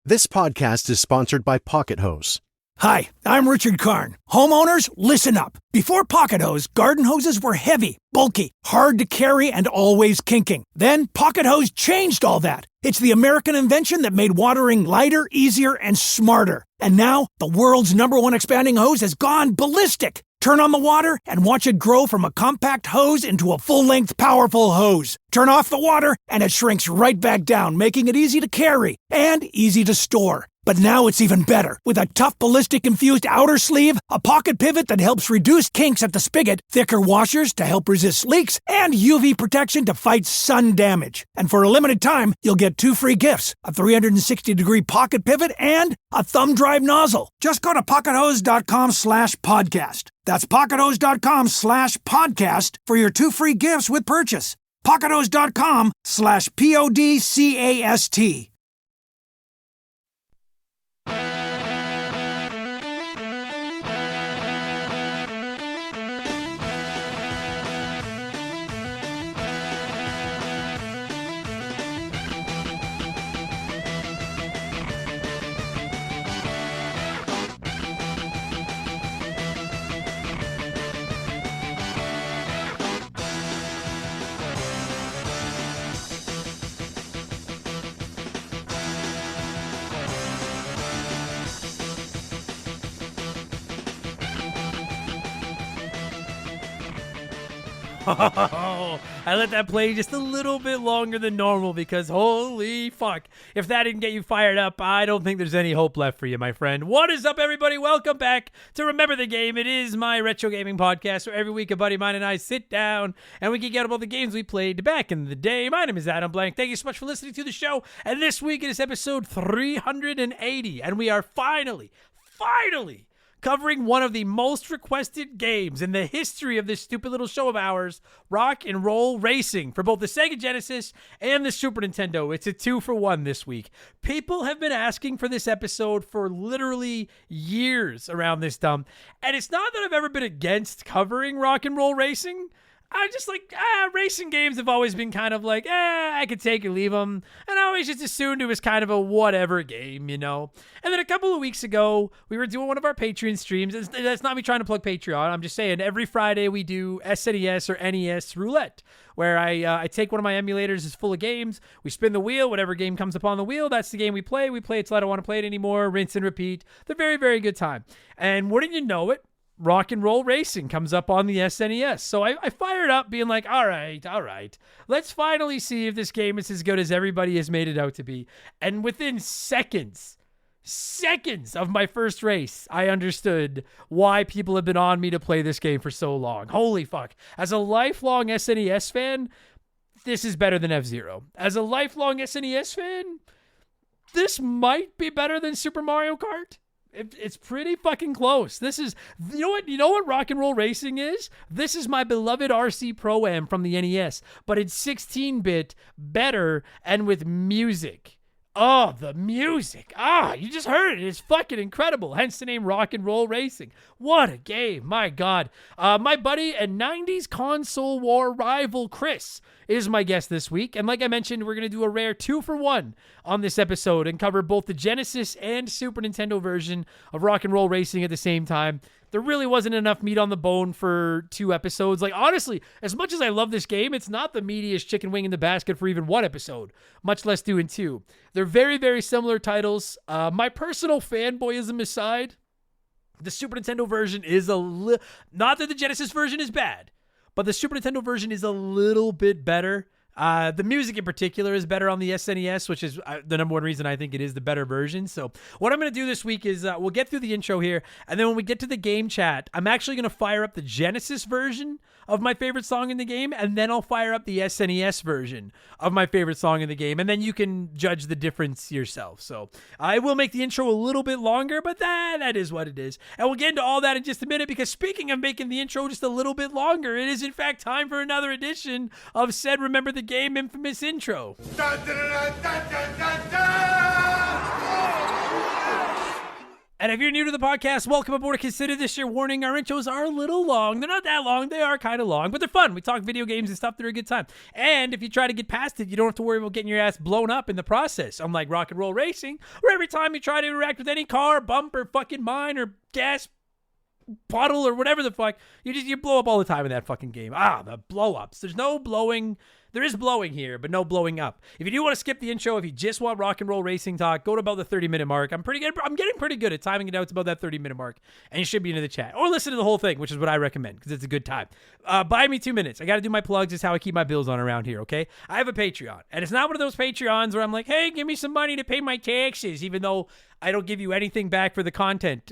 This podcast is sponsored by Pocket Hose. Hi, I'm Richard Karn. Homeowners, listen up. Before Pocket Hose, garden hoses were heavy, bulky, hard to carry, and always kinking. Then Pocket Hose changed all that. It's the American invention that made watering lighter, easier, and smarter. And now, the world's #1 expanding hose has gone ballistic. Turn on the water and watch it grow from a compact hose into a full-length, powerful hose. Turn off the water and it shrinks right back down, making it easy to carry and easy to store. But now it's even better. With a tough ballistic-infused outer sleeve, a pocket pivot that helps reduce kinks at the spigot, thicker washers to help resist leaks, and UV protection to fight sun damage. And for a limited time, you'll get 2 free gifts, a 360-degree pocket pivot and a thumb drive nozzle. Just go to pockethose.com/podcast. That's pockethose.com/podcast for your 2 free gifts with purchase. pockethose.com/PODCAST. Oh, I let that play just a little bit longer than normal because holy fuck. If that didn't get you fired up, I don't think there's any hope left for you, my friend. What is up, everybody? Welcome back to Remember the Game. It is my retro gaming podcast where every week a buddy of mine and I sit down and we geek out about the games we played back in the day. My name is Adam Blank. Thank you so much for listening to the show. And this week it is episode 380, and we are finally covering one of the most requested games in the history of this stupid little show of ours, RnR Racing, for both the Sega Genesis and the Super Nintendo. It's a 2-for-1 this week. People have been asking for this episode for literally years around this dump, and it's not that I've ever been against covering RnR Racing. I just like, racing games have always been kind of like, I could take or leave them. And I always just assumed it was kind of a whatever game, you know? And then a couple of weeks ago, we were doing one of our Patreon streams. That's not me trying to plug Patreon. I'm just saying every Friday we do SNES or NES roulette, where I take one of my emulators is full of games. We spin the wheel. Whatever game comes upon the wheel, that's the game we play. We play it till I don't want to play it anymore. Rinse and repeat. They're very, very good time. And wouldn't you know it, RnR Racing comes up on the SNES. So I fired up being like, all right. Let's finally see if this game is as good as everybody has made it out to be. And within seconds of my first race, I understood why people have been on me to play this game for so long. Holy fuck. As a lifelong SNES fan, this is better than F-Zero. As a lifelong SNES fan, this might be better than Super Mario Kart. It's pretty fucking close. This is, you know what RnR Racing is? This is my beloved RC Pro-Am from the NES, but it's 16-bit, better, and with music. Oh, the music. You just heard it. It's fucking incredible. Hence the name RnR Racing. What a game. My God. My buddy and 90s console war rival Chris is my guest this week. And like I mentioned, we're going to do a rare 2-for-1 on this episode and cover both the Genesis and Super Nintendo version of RnR Racing at the same time. There really wasn't enough meat on the bone for 2 episodes. Like, honestly, as much as I love this game, it's not the meatiest chicken wing in the basket for even 1 episode, much less doing 2. They're very, very similar titles. My personal fanboyism aside, the Super Nintendo version is not that the Genesis version is bad, but the Super Nintendo version is a little bit better. The music in particular is better on the SNES, which is the number one reason I think it is the better version. So what I'm going to do this week is we'll get through the intro here, and then when we get to the game chat, I'm actually going to fire up the Genesis version of my favorite song in the game, and then I'll fire up the SNES version of my favorite song in the game, and then you can judge the difference yourself. So I will make the intro a little bit longer, but that is what it is. And we'll get into all that in just a minute, because speaking of making the intro just a little bit longer, it is in fact time for another edition of said Remember the Game infamous intro. And if you're new to the podcast, welcome aboard. Consider this your warning. Our intros are a little long. They're not that long. They are kind of long, but they're fun. We talk video games and stuff. They're a good time. And if you try to get past it, you don't have to worry about getting your ass blown up in the process. Unlike RnR Racing, where every time you try to interact with any car, bump, or fucking mine, or gas puddle, or whatever the fuck, you blow up all the time in that fucking game. The blow-ups. There's no blowing. There is blowing here, but no blowing up. If you do want to skip the intro, if you just want RnR Racing talk, go to about the 30-minute mark. I'm getting pretty good at timing it out to about that 30-minute mark, and you should be into the chat. Or listen to the whole thing, which is what I recommend, because it's a good time. Buy me 2 minutes. I got to do my plugs. It's how I keep my bills on around here, okay? I have a Patreon, and it's not one of those Patreons where I'm like, hey, give me some money to pay my taxes, even though I don't give you anything back for the content.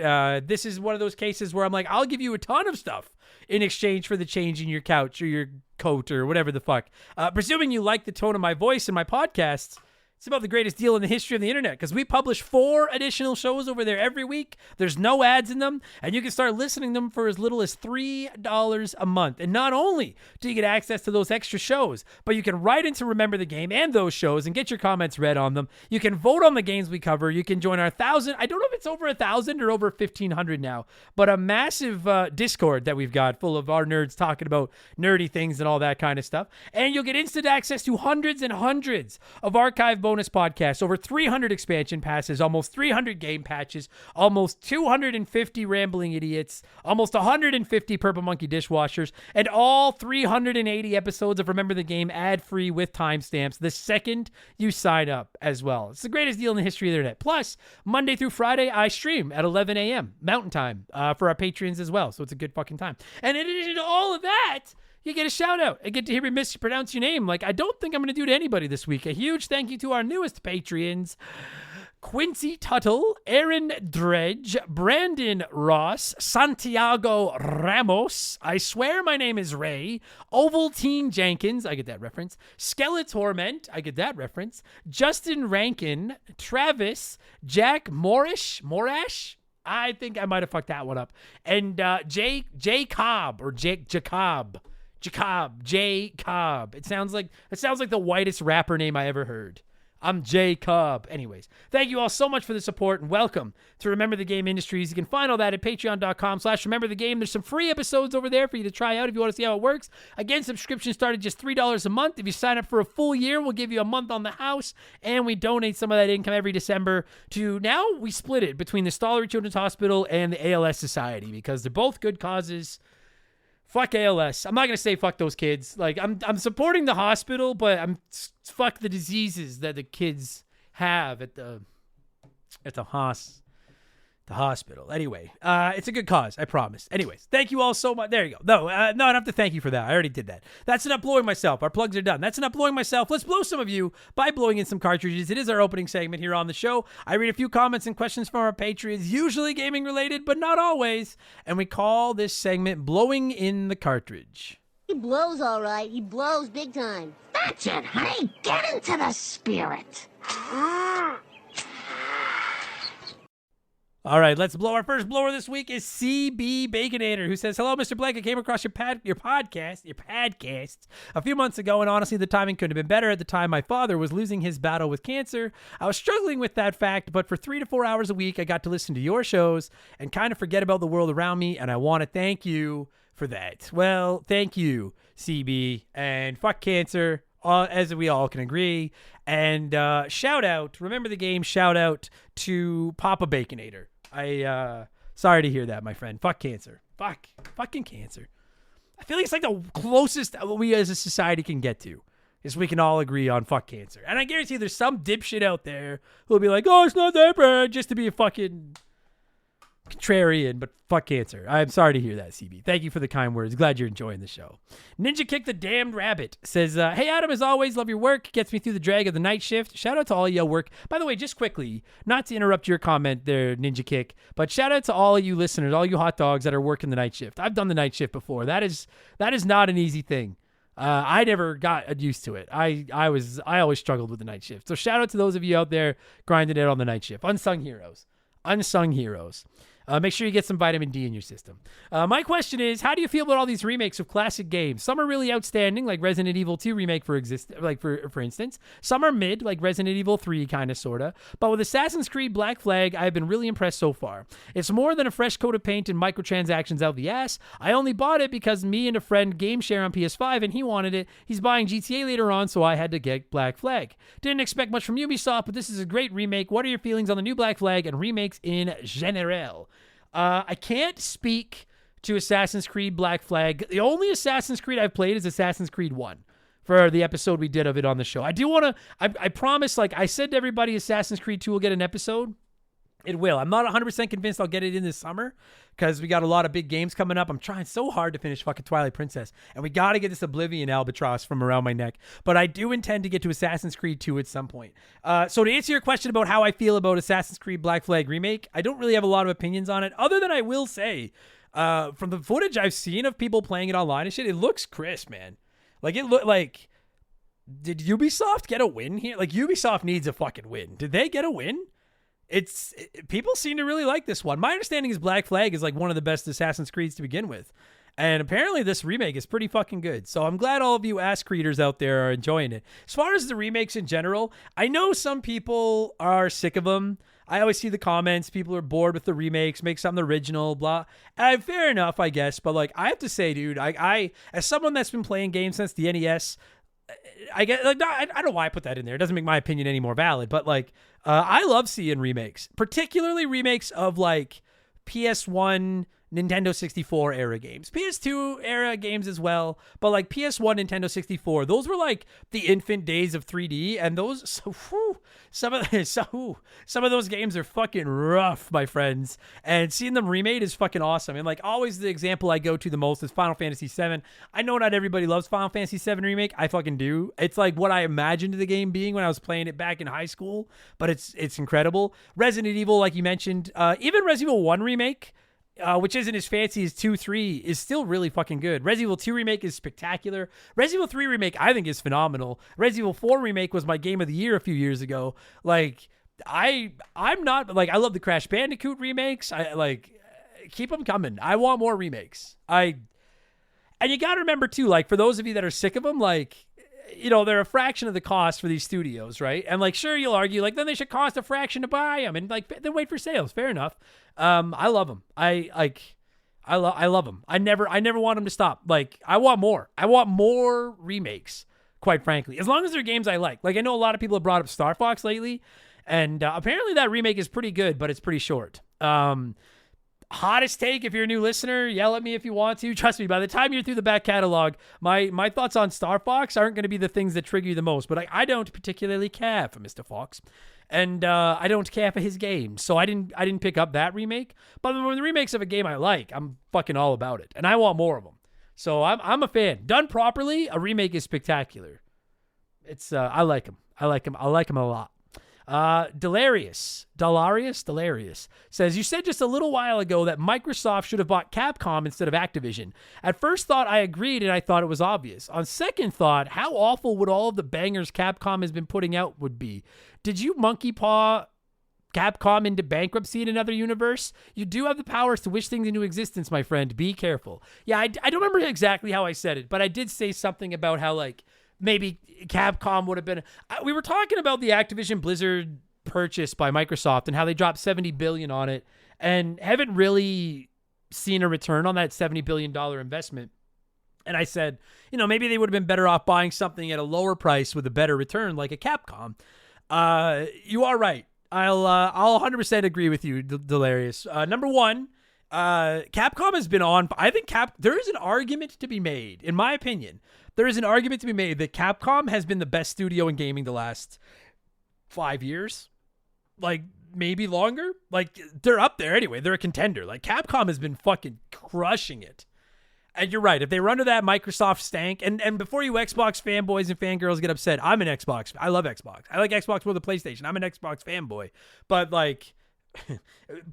This is one of those cases where I'm like, I'll give you a ton of stuff in exchange for the change in your couch or your coat or whatever the fuck. Presuming you like the tone of my voice in my podcasts, it's about the greatest deal in the history of the internet, because we publish 4 additional shows over there every week. There's no ads in them, and you can start listening to them for as little as $3 a month. And not only do you get access to those extra shows, but you can write into Remember the Game and those shows and get your comments read on them. You can vote on the games we cover. You can join our 1,000. I don't know if it's over 1,000 or over 1,500 now, but a massive Discord that we've got full of our nerds talking about nerdy things and all that kind of stuff. And you'll get instant access to hundreds and hundreds of archive bonus podcasts, over 300 expansion passes, almost 300 game patches, almost 250 rambling idiots, almost 150 Purple Monkey dishwashers, and all 380 episodes of Remember the Game ad-free with timestamps the second you sign up as well. It's the greatest deal in the history of the internet. Plus, Monday through Friday, I stream at 11 a.m. Mountain Time for our patrons as well, so it's a good fucking time. And in addition to all of that, you get a shout out. I get to hear me mispronounce your name like I don't think I'm going to do to anybody this week. A huge thank you to our newest Patreons, Quincy Tuttle, Aaron Dredge, Brandon Ross, Santiago Ramos, I swear my name is Ray, Ovaltine Jenkins, I get that reference, Skeletorment, I get that reference, Justin Rankin, Travis, Jack Morash, I think I might have fucked that one up, and J Cobb, or Jacob. J Cobb. It sounds like the whitest rapper name I ever heard. I'm J Cobb. Anyways, thank you all so much for the support, and welcome to Remember the Game Industries. You can find all that at patreon.com/rememberthegame. There's some free episodes over there for you to try out if you want to see how it works. Again, subscriptions start at just $3 a month. If you sign up for a full year, we'll give you a month on the house, and we donate some of that income every December to, now we split it between the Stollery Children's Hospital and the ALS Society, because they're both good causes. Fuck ALS. I'm not going to say fuck those kids. Like, I'm supporting the hospital, but fuck the diseases that the kids have at the hospital. Anyway, it's a good cause, I promise. Anyways, thank you all so much. There you go. No, I don't have to thank you for that. I already did that. That's enough blowing myself. Our plugs are done. That's enough blowing myself. Let's blow some of you by blowing in some cartridges. It is our opening segment here on the show. I read a few comments and questions from our Patreons, usually gaming related, but not always. And we call this segment Blowing in the Cartridge. He blows all right. He blows big time. That's it, honey. Get into the spirit. All right, let's blow. Our first blower this week is CB Baconator, who says, hello, Mr. Blake. I came across your podcast a few months ago, and honestly, the timing couldn't have been better. At the time, my father was losing his battle with cancer. I was struggling with that fact, but for 3 to 4 hours a week, I got to listen to your shows and kind of forget about the world around me, and I want to thank you for that. Well, thank you, CB, and fuck cancer, as we all can agree. And shout out, Remember the Game, shout out to Papa Baconator. Sorry to hear that, my friend. Fuck cancer. Fucking cancer. I feel like it's like the closest we as a society can get to is we can all agree on fuck cancer. And I guarantee there's some dipshit out there who'll be like, oh, it's not that bad, just to be a fucking contrarian, but fuck cancer. I'm sorry to hear that, CB. Thank you for the kind words. Glad you're enjoying the show. Ninja Kick the Damned Rabbit says, hey, Adam, as always, love your work. Gets me through the drag of the night shift. Shout out to all your work. By the way, just quickly, not to interrupt your comment there, Ninja Kick, but shout out to all of you listeners, all you hot dogs that are working the night shift. I've done the night shift before. That is not an easy thing. I never got used to it. I always struggled with the night shift. So shout out to those of you out there grinding it on the night shift. Unsung heroes. Make sure you get some vitamin D in your system. My question is, how do you feel about all these remakes of classic games? Some are really outstanding, like Resident Evil 2 remake for instance. Some are mid, like Resident Evil 3 kind of sorta. But with Assassin's Creed Black Flag, I've been really impressed so far. It's more than a fresh coat of paint and microtransactions out the ass. I only bought it because me and a friend game share on PS5 and he wanted it. He's buying GTA later on, so I had to get Black Flag. Didn't expect much from Ubisoft, but this is a great remake. What are your feelings on the new Black Flag and remakes in general? I can't speak to Assassin's Creed Black Flag. The only Assassin's Creed I've played is Assassin's Creed 1 for the episode we did of it on the show. I do want to, I promise, like I said to everybody, Assassin's Creed 2 will get an episode. It will. I'm not 100% convinced I'll get it in this summer because we got a lot of big games coming up. I'm trying so hard to finish fucking Twilight Princess, and we got to get this Oblivion albatross from around my neck. But I do intend to get to Assassin's Creed 2 at some point. So to answer your question about how I feel about Assassin's Creed Black Flag Remake, I don't really have a lot of opinions on it, other than I will say, from the footage I've seen of people playing it online and shit, it looks crisp, man. Like, it looked like, did Ubisoft get a win here? Like, Ubisoft needs a fucking win. Did they get a win? People seem to really like this one. My understanding is Black Flag is like one of the best Assassin's Creeds to begin with. And apparently this remake is pretty fucking good. So I'm glad all of you ass creators out there are enjoying it. As far as the remakes in general, I know some people are sick of them. I always see the comments. People are bored with the remakes, make something original, blah. Fair enough, I guess. But like, I have to say, dude, I as someone that's been playing games since the NES, I get like, I don't know why I put that in there. It doesn't make my opinion any more valid, but like, I love seeing remakes, particularly remakes of like PS1, Nintendo 64 era games, PS2 era games as well, but like PS1, Nintendo 64, those were like the infant days of 3D, and those some of those games are fucking rough, my friends, and seeing them remade is fucking awesome. And like always, the example I go to the most is Final Fantasy VII. I know not everybody loves Final Fantasy VII remake. I fucking do. It's like what I imagined the game being when I was playing it back in high school, but it's incredible. Resident Evil, like you mentioned, even Resident Evil 1 remake, which isn't as fancy as 2, 3, is still really fucking good. Resident Evil 2 remake is spectacular. Resident Evil 3 remake, I think, is phenomenal. Resident Evil 4 remake was my game of the year a few years ago. Like, I'm not, like, I love the Crash Bandicoot remakes. I, like, keep them coming. I want more remakes. And you got to remember, too, like, for those of you that are sick of them, like, you know, they're a fraction of the cost for these studios, right? And like, sure, you'll argue like, then they should cost a fraction to buy them, and like, then wait for sales. Fair enough. I love them. I love them. I never want them to stop. Like, I want more. I want more remakes, quite frankly, as long as they're games I like. Like, I know a lot of people have brought up Star Fox lately, and apparently that remake is pretty good, but it's pretty short. Hottest take, if you're a new listener, yell at me if you want to. Trust me, by the time you're through the back catalog, my thoughts on Star Fox aren't going to be the things that trigger you the most, but I don't particularly care for Mr. Fox, and I don't care for his games, so I didn't pick up that remake. But when the remakes of a game I like, I'm fucking all about it, and I want more of them. So I'm a fan. Done properly, a remake is spectacular. It's I like him. I like him a lot. Delarius says, you said just a little while ago that Microsoft should have bought Capcom instead of Activision. At first thought, I agreed, and I thought it was obvious. On second thought, how awful would all of the bangers Capcom has been putting out would be? Did you monkey paw Capcom into bankruptcy in another universe? You do have the powers to wish things into existence, my friend. Be careful. Yeah, I don't remember exactly how I said it, but I did say something about how, like, maybe Capcom would have been. We were talking about the Activision Blizzard purchase by Microsoft and how they dropped $70 billion on it and haven't really seen a return on that $70 billion investment. And I said, you know, maybe they would have been better off buying something at a lower price with a better return, like a Capcom. You are right. I'll 100% agree with you, Delarius. Number one, Capcom has been on. I think there is an argument to be made, in my opinion. There is an argument to be made that Capcom has been the best studio in gaming the last 5 years. Like, maybe longer. Like, they're up there anyway. They're a contender. Like, Capcom has been fucking crushing it. And you're right. If they were under that Microsoft stank, and before you Xbox fanboys and fangirls get upset, I'm an Xbox. I love Xbox. I like Xbox more than PlayStation. I'm an Xbox fanboy. But, like,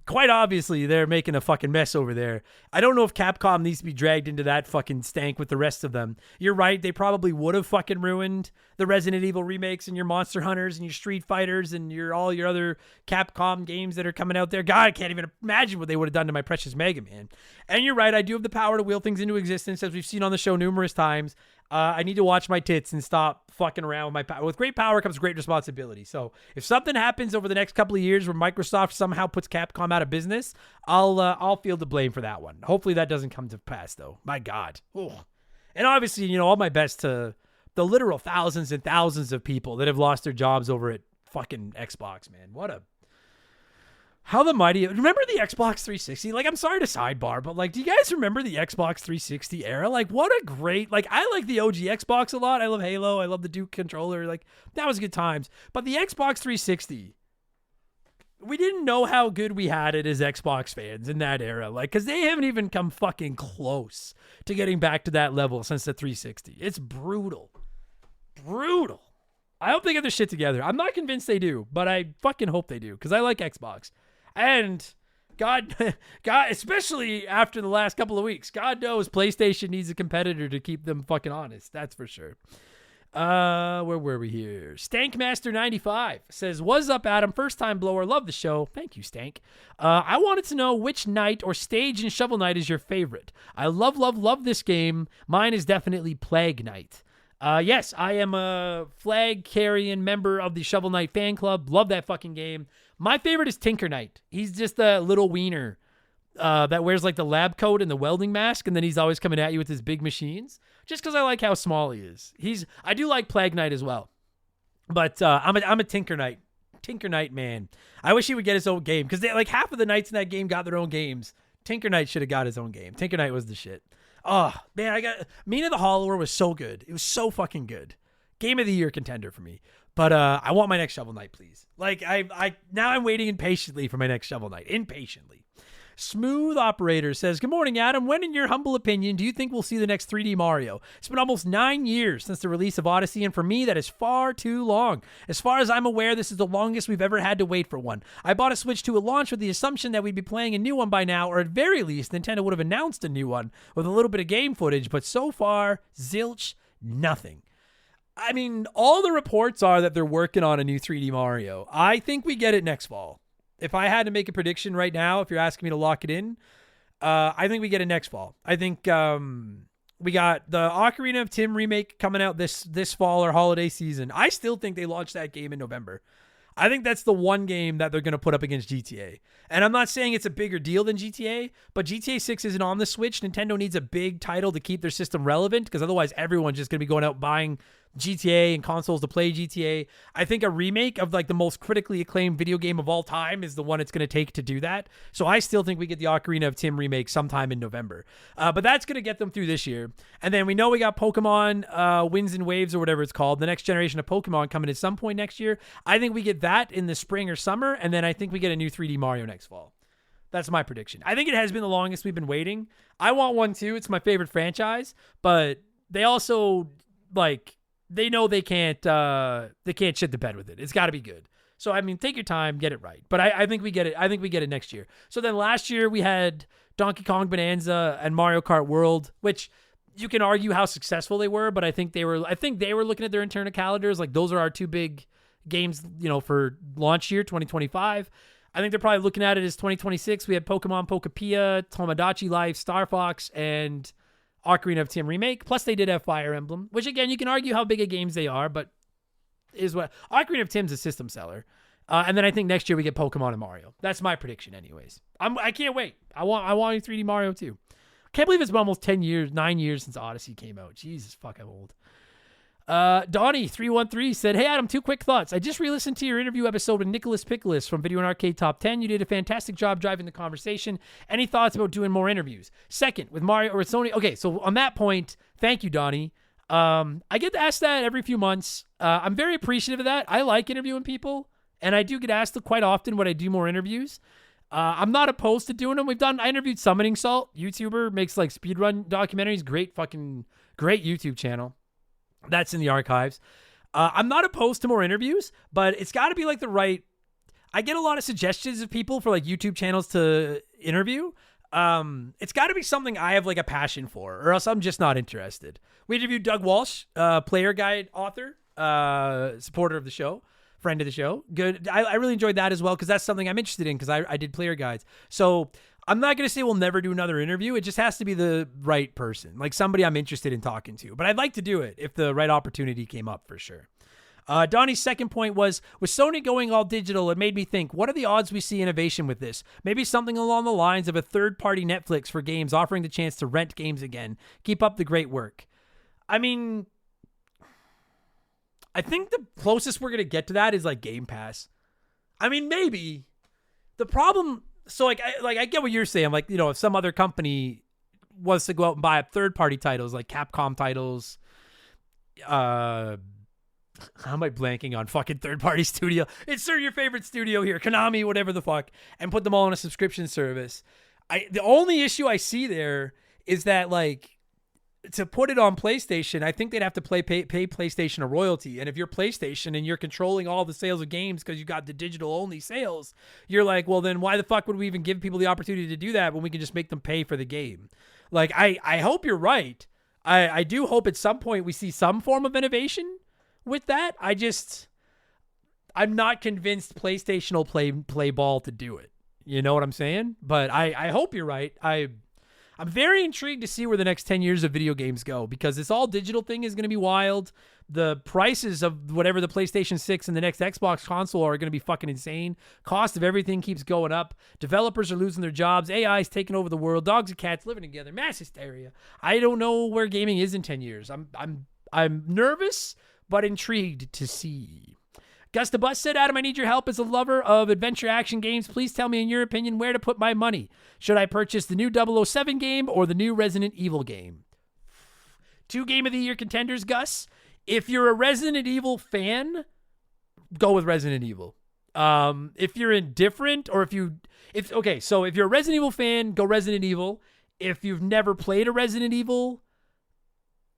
quite obviously they're making a fucking mess over there. I don't know if Capcom needs to be dragged into that fucking stank with the rest of them. You're right, they probably would have fucking ruined the Resident Evil remakes and your Monster Hunters and your Street Fighters and all your other Capcom games that are coming out there. God, I can't even imagine what they would have done to my precious Mega Man. And you're right, I do have the power to will things into existence, as we've seen on the show numerous times. I need to watch my tits and stop fucking around with my power. With great power comes great responsibility. So if something happens over the next couple of years where Microsoft somehow puts Capcom out of business, I'll feel the blame for that one. Hopefully that doesn't come to pass, though. My God. Ooh. And obviously, all my best to the literal thousands and thousands of people that have lost their jobs over at fucking Xbox, man. How the mighty. Remember the Xbox 360? Like, I'm sorry to sidebar, but like, do you guys remember the Xbox 360 era? Like, what a great, like, I like the OG Xbox a lot. I love Halo. I love the Duke controller. Like, that was good times. But the Xbox 360, we didn't know how good we had it as Xbox fans in that era. Like, because they haven't even come fucking close to getting back to that level since the 360. It's brutal. Brutal. I hope they get their shit together. I'm not convinced they do, but I fucking hope they do because I like Xbox. And God, especially after the last couple of weeks, God knows PlayStation needs a competitor to keep them fucking honest. That's for sure. Where were we here? Stankmaster95 says, "What's up, Adam? First time blower. Love the show." Thank you, Stank. I wanted to know which night or stage in Shovel Knight is your favorite. I love this game. Mine is definitely Plague Knight. Yes, I am a flag-carrying member of the Shovel Knight fan club. Love that fucking game. My favorite is Tinker Knight. He's just a little wiener that wears like the lab coat and the welding mask, and then he's always coming at you with his big machines. Just because I like how small he is. I do like Plague Knight as well, but I'm a Tinker Knight. Tinker Knight man. I wish he would get his own game because like half of the knights in that game got their own games. Tinker Knight should have got his own game. Tinker Knight was the shit. Oh man, Mina the Hollower was so good. It was so fucking good. Game of the year contender for me. But I want my next Shovel Knight, please. Like now I'm waiting impatiently for my next Shovel Knight. Impatiently. Smooth Operator says, "Good morning, Adam. When, in your humble opinion, do you think we'll see the next 3D Mario? It's been almost 9 years since the release of Odyssey, and for me, that is far too long. As far as I'm aware, this is the longest we've ever had to wait for one. I bought a Switch 2 at launch with the assumption that we'd be playing a new one by now, or at very least, Nintendo would have announced a new one with a little bit of game footage, but so far, zilch, nothing. I mean, all the reports are that they're working on a new 3D Mario. I think we get it next fall. If I had to make a prediction right now, if you're asking me to lock it in, I think we get it next fall. I think we got the Ocarina of Time remake coming out this fall or holiday season. I still think they launched that game in November. I think that's the one game that they're going to put up against GTA. And I'm not saying it's a bigger deal than GTA, but GTA 6 isn't on the Switch. Nintendo needs a big title to keep their system relevant because otherwise everyone's just going to be going out buying GTA and consoles to play GTA. I think a remake of like the most critically acclaimed video game of all time is the one it's going to take to do that. So I still think we get the Ocarina of Time remake sometime in November. But that's going to get them through this year. And then we know we got Pokemon Winds and Waves or whatever it's called, the next generation of Pokemon coming at some point next year. I think we get that in the spring or summer. And then I think we get a new 3D Mario next fall. That's my prediction. I think it has been the longest we've been waiting. I want one too. It's my favorite franchise, but they also like, they know they can't shit the bed with it. It's got to be good. So, I mean, take your time, get it right. But I think we get it. I think we get it next year. So then last year we had Donkey Kong Bonanza and Mario Kart World, which you can argue how successful they were, but I think they were looking at their internal calendars. Like those are our two big games, for launch year, 2025. I think they're probably looking at it as 2026. We had Pokemon Pokepia, Tomodachi Life, Star Fox, and Ocarina of Time remake. Plus they did have Fire Emblem, which again, you can argue how big of games they are, but is what Ocarina of Time's a system seller. And then I think next year we get Pokemon and Mario. That's my prediction anyways. I can't wait. I want a 3D Mario too. Can't believe it's been almost 9 years since Odyssey came out. Jesus, fuck, I'm old. Donnie313 said, "Hey Adam, two quick thoughts. I just re-listened to your interview episode with Nicholas Pickles from Video and Arcade Top 10. You did a fantastic job driving the conversation. Any thoughts about doing more interviews? Second, with Mario or Sony." Okay, so on that point, thank you, Donnie. I get asked that every few months. I'm very appreciative of that. I like interviewing people, and I do get asked quite often when I do more interviews. I'm not opposed to doing them. I interviewed Summoning Salt, YouTuber, makes like speedrun documentaries. Great YouTube channel. That's in the archives. I'm not opposed to more interviews, but it's got to be like the right. I get a lot of suggestions of people for like YouTube channels to interview. It's got to be something I have like a passion for, or else I'm just not interested. We interviewed Doug Walsh, player guide author, supporter of the show, friend of the show. Good. I really enjoyed that as well because that's something I'm interested in because I did player guides. So I'm not going to say we'll never do another interview. It just has to be the right person, like somebody I'm interested in talking to. But I'd like to do it if the right opportunity came up for sure. Donnie's second point was, with Sony going all digital, it made me think, what are the odds we see innovation with this? Maybe something along the lines of a third-party Netflix for games offering the chance to rent games again. Keep up the great work. I mean, I think the closest we're going to get to that is like Game Pass. I mean, maybe. The problem, so I get what you're saying. Like, you know, if some other company was to go out and buy up third-party titles, like Capcom titles, how am I blanking on fucking third-party studio? Insert your favorite studio here, Konami, whatever the fuck, and put them all on a subscription service. The only issue I see there is that, like, to put it on PlayStation, I think they'd have to pay PlayStation a royalty. And if you're PlayStation and you're controlling all the sales of games because you got the digital-only sales, you're like, well, then why the fuck would we even give people the opportunity to do that when we can just make them pay for the game? Like, I hope you're right. I do hope at some point we see some form of innovation with that. I'm not convinced PlayStation will play ball to do it. You know what I'm saying? But I hope you're right. I'm very intrigued to see where the next 10 years of video games go, because this all digital thing is going to be wild. The prices of whatever the PlayStation 6 and the next Xbox console are going to be fucking insane. Cost of everything keeps going up. Developers are losing their jobs. AI is taking over the world. Dogs and cats living together. Mass hysteria. I don't know where gaming is in 10 years. I'm nervous, but intrigued to see. Gus the Bus said, Adam, I need your help as a lover of adventure action games. Please tell me, in your opinion, where to put my money. Should I purchase the new 007 game or the new Resident Evil game? 2 Game of the Year contenders, Gus. If you're a Resident Evil fan, go with Resident Evil. If you're indifferent, or if you're a Resident Evil fan, go Resident Evil. If you've never played a Resident Evil,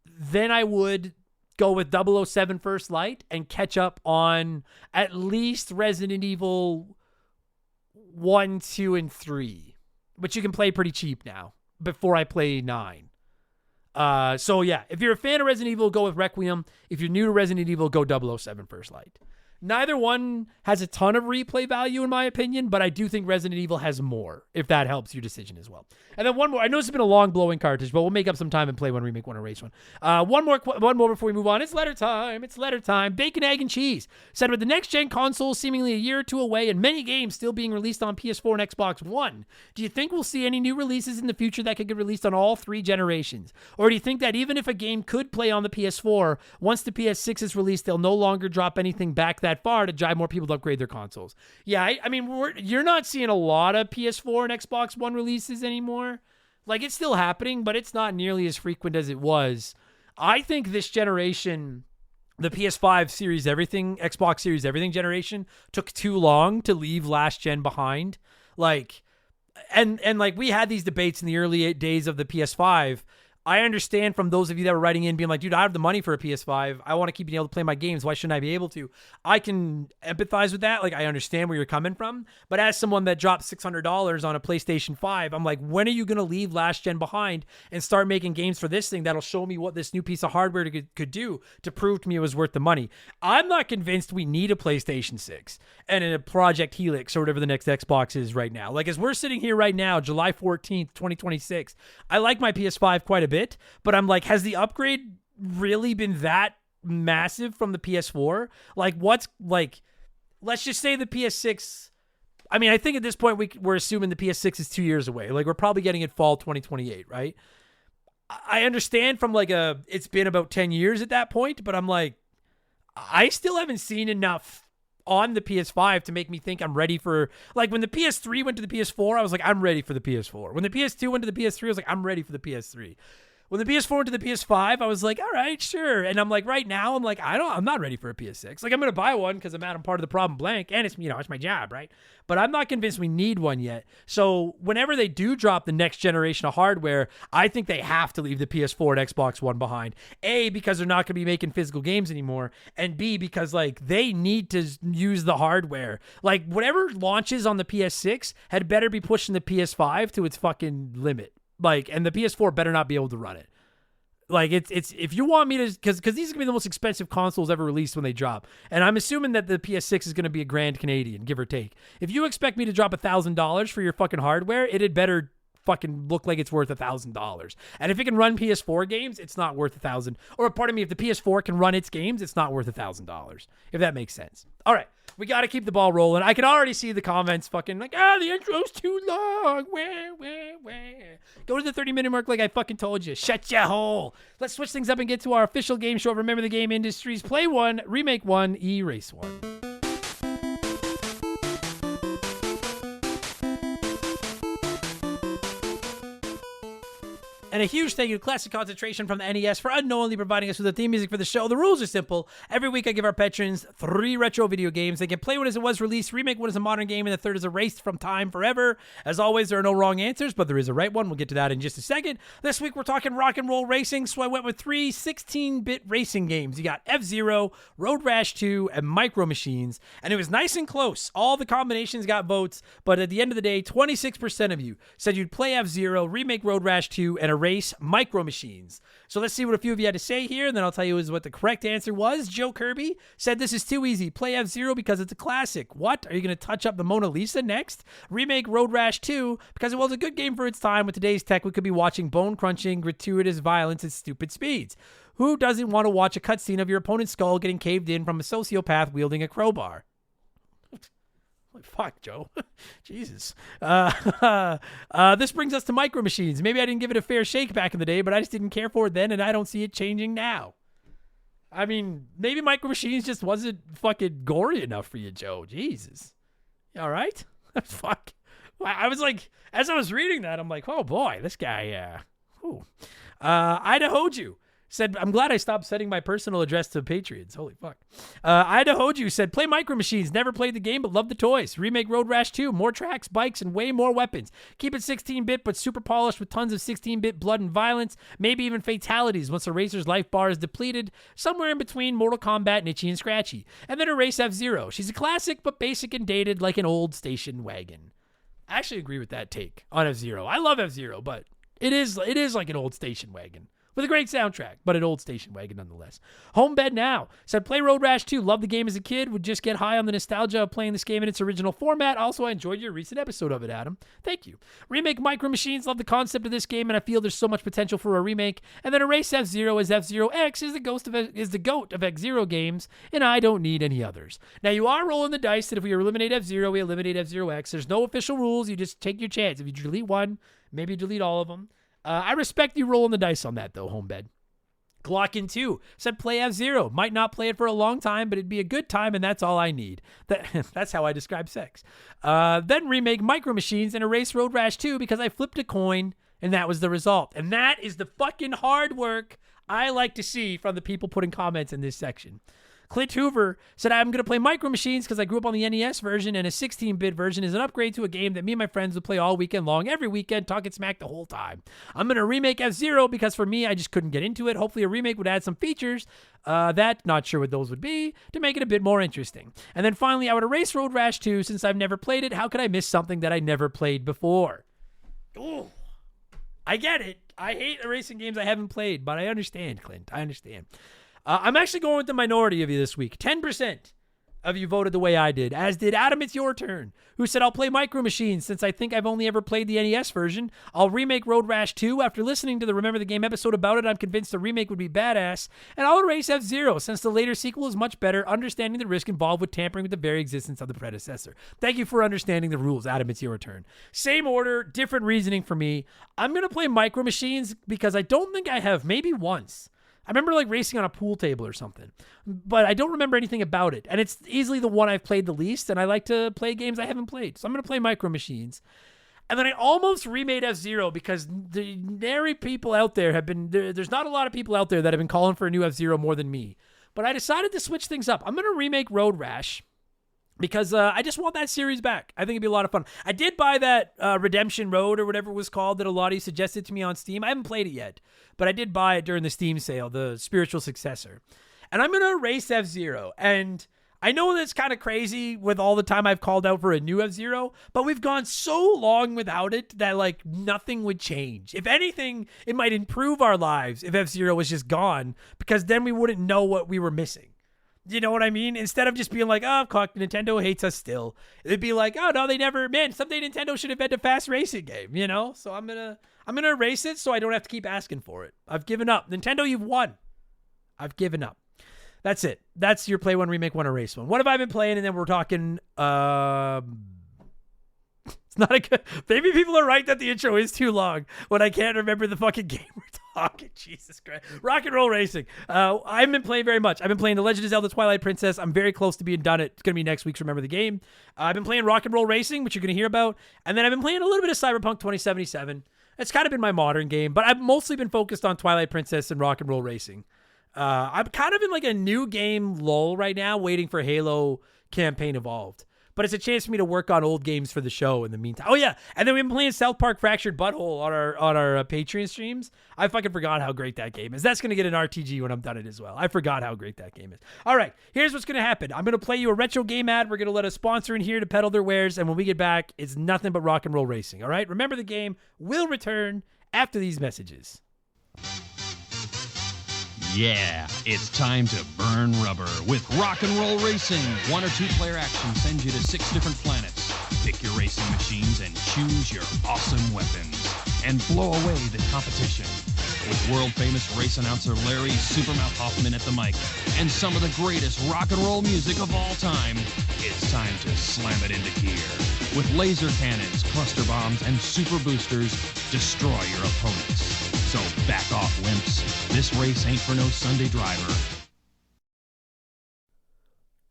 then I would go with 007 First Light and catch up on at least Resident Evil 1, 2, and 3, which you can play pretty cheap now before I play 9. So yeah, if you're a fan of Resident Evil, go with Requiem. If you're new to Resident Evil, go 007 First Light. Neither one has a ton of replay value in my opinion, but I do think Resident Evil has more, if that helps your decision as well. And then one more. I know this has been a long blowing cartridge, but we'll make up some time and play one remake, one erase one. One more before we move on. It's letter time. Bacon, egg, and cheese said, with the next gen console seemingly a year or two away and many games still being released on PS4 and Xbox One, do you think we'll see any new releases in the future that could get released on all 3 generations? Or do you think that even if a game could play on the PS4, once the PS6 is released, they'll no longer drop anything back that far to drive more people to upgrade their consoles? Yeah, I mean, you're not seeing a lot of PS4 and Xbox One releases anymore. Like, it's still happening, but it's not nearly as frequent as it was. I think this generation, the PS5 Series Everything, Xbox Series Everything generation, took too long to leave last gen behind. Like, and like, we had these debates in the early days of the PS5. I understand from those of you that were writing in being like, dude, I have the money for a PS5. I want to keep being able to play my games. Why shouldn't I be able to? I can empathize with that. Like, I understand where you're coming from. But as someone that dropped $600 on a PlayStation 5, I'm like, when are you going to leave last gen behind and start making games for this thing that'll show me what this new piece of hardware could do to prove to me it was worth the money? I'm not convinced we need a PlayStation 6 and a Project Helix or whatever the next Xbox is right now. Like, as we're sitting here right now, July 14th, 2026, I like my PS5 quite a bit. But I'm like, has the upgrade really been that massive from the PS4? Like, let's just say the PS6. I mean, I think at this point we're assuming the PS6 is 2 years away. Like, we're probably getting it fall 2028, right? I understand from it's been about 10 years at that point, but I'm like, I still haven't seen enough on the PS5 to make me think I'm ready for, like, when the PS3 went to the PS4, I was like, I'm ready for the PS4. When the PS2 went to the PS3, I was like, I'm ready for the PS3. When the PS4 went to the PS5, I was like, all right, sure. And I'm like, right now, I'm not ready for a PS6. Like, I'm going to buy one because I'm part of the problem blank. And it's, it's my job, right? But I'm not convinced we need one yet. So whenever they do drop the next generation of hardware, I think they have to leave the PS4 and Xbox One behind. A, because they're not going to be making physical games anymore. And B, because, like, they need to use the hardware. Like, whatever launches on the PS6 had better be pushing the PS5 to its fucking limit. Like, and the PS4 better not be able to run it. Like, it's if you want me to, because these are gonna be the most expensive consoles ever released when they drop, and I'm assuming that the PS6 is gonna be a grand Canadian, give or take. If you expect me to drop $1,000 for your fucking hardware, it had better fucking look like it's worth $1,000. And if it can run PS4 games, it's not worth $1,000. Or pardon me, if the PS4 can run its games, it's not worth $1,000. If that makes sense. All right. We got to keep the ball rolling. I can already see the comments fucking like, the intro's too long. Where? Go to the 30-minute mark like I fucking told you. Shut your hole. Let's switch things up and get to our official game show. Remember the Game Industries. Play 1, Remake 1, Erase 1. And a huge thank you to Classic Concentration from the NES for unknowingly providing us with the theme music for the show. The rules are simple. Every week I give our patrons 3 retro video games. They can play one as it was released, remake one as a modern game, and the third is erased from time forever. As always, there are no wrong answers, but there is a right one. We'll get to that in just a second. This week we're talking RnR Racing, so I went with 3 16-bit racing games. You got F-Zero, Road Rash 2, and Micro Machines. And it was nice and close. All the combinations got votes, but at the end of the day, 26% of you said you'd play F-Zero, remake Road Rash 2, and erase Micro Machines. So let's see what a few of you had to say here, and then I'll tell you what the correct answer was. Joe Kirby said this is too easy. Play F-Zero because it's a classic. What? Are you going to touch up the Mona Lisa next? Remake Road Rash 2 because it was a good game for its time. With today's tech, we could be watching bone-crunching, gratuitous violence at stupid speeds. Who doesn't want to watch a cutscene of your opponent's skull getting caved in from a sociopath wielding a crowbar? Fuck, Joe. Jesus. This brings us to Micro Machines. Maybe I didn't give it a fair shake back in the day, but I just didn't care for it then, and I don't see it changing now. I mean, maybe Micro Machines just wasn't fucking gory enough for you, Joe. Jesus. You all right? Fuck. I was like, as I was reading that, I'm like, oh boy, this guy, Idahoju said, I'm glad I stopped sending my personal address to Patriots. Holy fuck. Idahoju said, play Micro Machines. Never played the game, but love the toys. Remake Road Rash 2. More tracks, bikes, and way more weapons. Keep it 16-bit, but super polished with tons of 16-bit blood and violence. Maybe even fatalities once the racer's life bar is depleted. Somewhere in between Mortal Kombat and Itchy and Scratchy. And then erase F-Zero. She's a classic, but basic and dated like an old station wagon. I actually agree with that take on F-Zero. I love F-Zero, but it is like an old station wagon. With a great soundtrack, but an old station wagon nonetheless. Homebed Now said, play Road Rash 2. Loved the game as a kid. Would just get high on the nostalgia of playing this game in its original format. Also, I enjoyed your recent episode of it, Adam. Thank you. Remake Micro Machines. Love the concept of this game, and I feel there's so much potential for a remake. And then erase F-Zero as F-Zero X is the GOAT of X-Zero games, and I don't need any others. Now, you are rolling the dice that if we eliminate F-Zero, we eliminate F-Zero X. There's no official rules. You just take your chance. If you delete one, maybe you delete all of them. I respect you rolling the dice on that, though, Homebed. Glockin 2 said play F-Zero. Might not play it for a long time, but it'd be a good time, and that's all I need. That's how I describe sex. Then remake Micro Machines and erase Road Rash 2 because I flipped a coin, and that was the result. And that is the fucking hard work I like to see from the people putting comments in this section. Clint Hoover said, I'm going to play Micro Machines because I grew up on the NES version, and a 16-bit version is an upgrade to a game that me and my friends would play all weekend long, every weekend, talking smack the whole time. I'm going to remake F-Zero because for me, I just couldn't get into it. Hopefully a remake would add some features not sure what those would be, to make it a bit more interesting. And then finally, I would erase Road Rash 2 since I've never played it. How could I miss something that I never played before? Ooh, I get it. I hate erasing games I haven't played, but I understand, Clint. I understand. I'm actually going with the minority of you this week. 10% of you voted the way I did, as did Adam, it's your turn, who said, I'll play Micro Machines since I think I've only ever played the NES version. I'll remake Road Rash 2. After listening to the Remember the Game episode about it, I'm convinced the remake would be badass. And I'll erase F-Zero since the later sequel is much better, understanding the risk involved with tampering with the very existence of the predecessor. Thank you for understanding the rules, Adam, it's your turn. Same order, different reasoning for me. I'm going to play Micro Machines because I don't think I have, maybe once. I remember like racing on a pool table or something, but I don't remember anything about it. And it's easily the one I've played the least, and I like to play games I haven't played. So I'm going to play Micro Machines. And then I almost remade F-Zero because the nary people out there have been, there's not a lot of people out there that have been calling for a new F-Zero more than me. But I decided to switch things up. I'm going to remake Road Rash because I just want that series back. I think it'd be a lot of fun. I did buy that Redemption Road or whatever it was called that a lot of you suggested to me on Steam. I haven't played it yet, but I did buy it during the Steam sale, the spiritual successor. And I'm going to erase F-Zero. And I know that's kind of crazy with all the time I've called out for a new F-Zero, but we've gone so long without it that like nothing would change. If anything, it might improve our lives if F-Zero was just gone, because then we wouldn't know what we were missing. You know what I mean? Instead of just being like, oh, fuck, Nintendo hates us still. It'd be like, oh, no, they never, man, someday Nintendo should invent a fast racing game, you know? So I'm going to erase it so I don't have to keep asking for it. I've given up. Nintendo, you've won. I've given up. That's it. That's your play one, remake one, erase one. What have I been playing? And then we're talking, it's not a good, maybe people are right that the intro is too long when I can't remember the fucking game we're talking. Jesus Christ. RnR Racing. I haven't been playing very much. I've been playing The Legend of Zelda Twilight Princess. I'm very close to being done. It's going to be next week's Remember the Game. I've been playing RnR Racing, which you're going to hear about. And then I've been playing a little bit of Cyberpunk 2077. It's kind of been my modern game, but I've mostly been focused on Twilight Princess and RnR Racing. I'm kind of in like a new game lull right now, waiting for Halo Campaign Evolved. But it's a chance for me to work on old games for the show in the meantime. Oh yeah, and then we've been playing South Park Fractured Butthole on our Patreon streams. I fucking forgot how great that game is. That's gonna get an RTG when I'm done it as well. I forgot how great that game is. All right, here's what's gonna happen. I'm gonna play you a retro game ad. We're gonna let a sponsor in here to peddle their wares, and when we get back, it's nothing but RnR Racing. All right, Remember the Game will return after these messages. Yeah, it's time to burn rubber with RnR Racing. 1 or 2 player action sends you to 6 different planets. Pick your racing machines and choose your awesome weapons. And blow away the competition. With world-famous race announcer Larry Supermouth Hoffman at the mic and some of the greatest rock and roll music of all time, it's time to slam it into gear. With laser cannons, cluster bombs, and super boosters, destroy your opponents. So back off, wimps. This race ain't for no Sunday driver.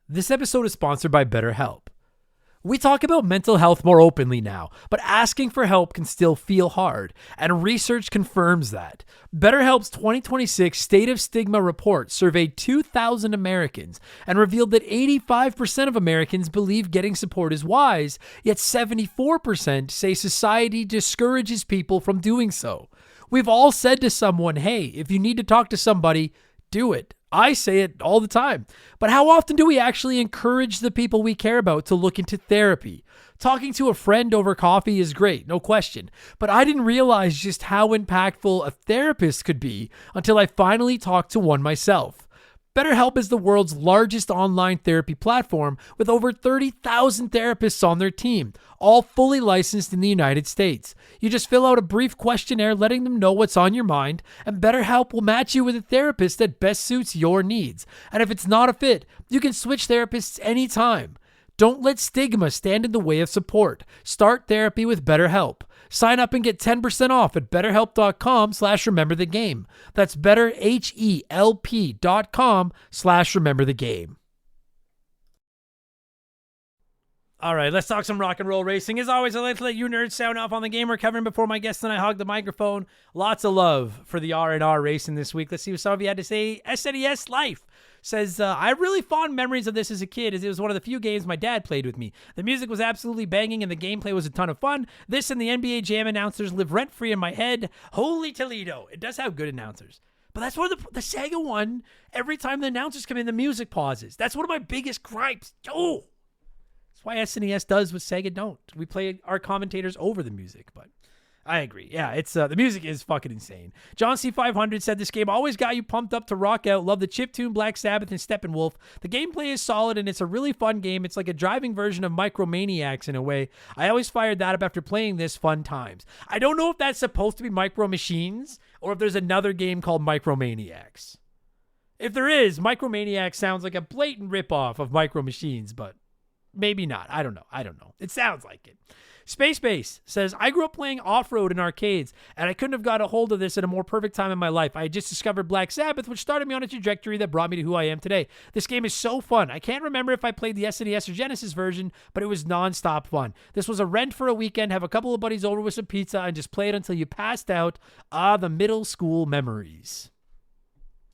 This episode is sponsored by BetterHelp. We talk about mental health more openly now, but asking for help can still feel hard, and research confirms that. BetterHelp's 2026 State of Stigma report surveyed 2,000 Americans and revealed that 85% of Americans believe getting support is wise, yet 74% say society discourages people from doing so. We've all said to someone, hey, if you need to talk to somebody, do it. I say it all the time. But how often do we actually encourage the people we care about to look into therapy? Talking to a friend over coffee is great, no question. But I didn't realize just how impactful a therapist could be until I finally talked to one myself. BetterHelp is the world's largest online therapy platform with over 30,000 therapists on their team, all fully licensed in the United States. You just fill out a brief questionnaire letting them know what's on your mind, and BetterHelp will match you with a therapist that best suits your needs. And if it's not a fit, you can switch therapists anytime. Don't let stigma stand in the way of support. Start therapy with BetterHelp. Sign up and get 10% off at betterhelp.com/rememberthegame. That's betterhelp.com/rememberthegame. All right, let's talk some RnR Racing. As always, I'd like to let you nerds sound off on the game we're covering before my guest and I hog the microphone. Lots of love for the RnR Racing this week. Let's see what some of you had to say. SNES Life says, I have really fond memories of this as a kid, as it was one of the few games my dad played with me. The music was absolutely banging and the gameplay was a ton of fun. This and the NBA Jam announcers live rent-free in my head. Holy Toledo. It does have good announcers. But that's one of the Sega one, every time the announcers come in, the music pauses. That's one of my biggest gripes. Oh! That's why SNES does what Sega don't. We play our commentators over the music, but I agree. Yeah, it's the music is fucking insane. John C500 said this game always got you pumped up to rock out. Love the chiptune, Black Sabbath, and Steppenwolf. The gameplay is solid and it's a really fun game. It's like a driving version of Micromaniacs in a way. I always fired that up after playing this. Fun times. I don't know if that's supposed to be Micro Machines or if there's another game called Micromaniacs. If there is, Micromaniacs sounds like a blatant ripoff of Micro Machines, but maybe not. I don't know. It sounds like it. Space Base says, I grew up playing off-road in arcades, and I couldn't have got a hold of this at a more perfect time in my life. I had just discovered Black Sabbath, which started me on a trajectory that brought me to who I am today. This game is so fun. I can't remember if I played the SNES or Genesis version, but it was non-stop fun. This was a rent for a weekend, have a couple of buddies over with some pizza, and just play it until you passed out. The middle school memories.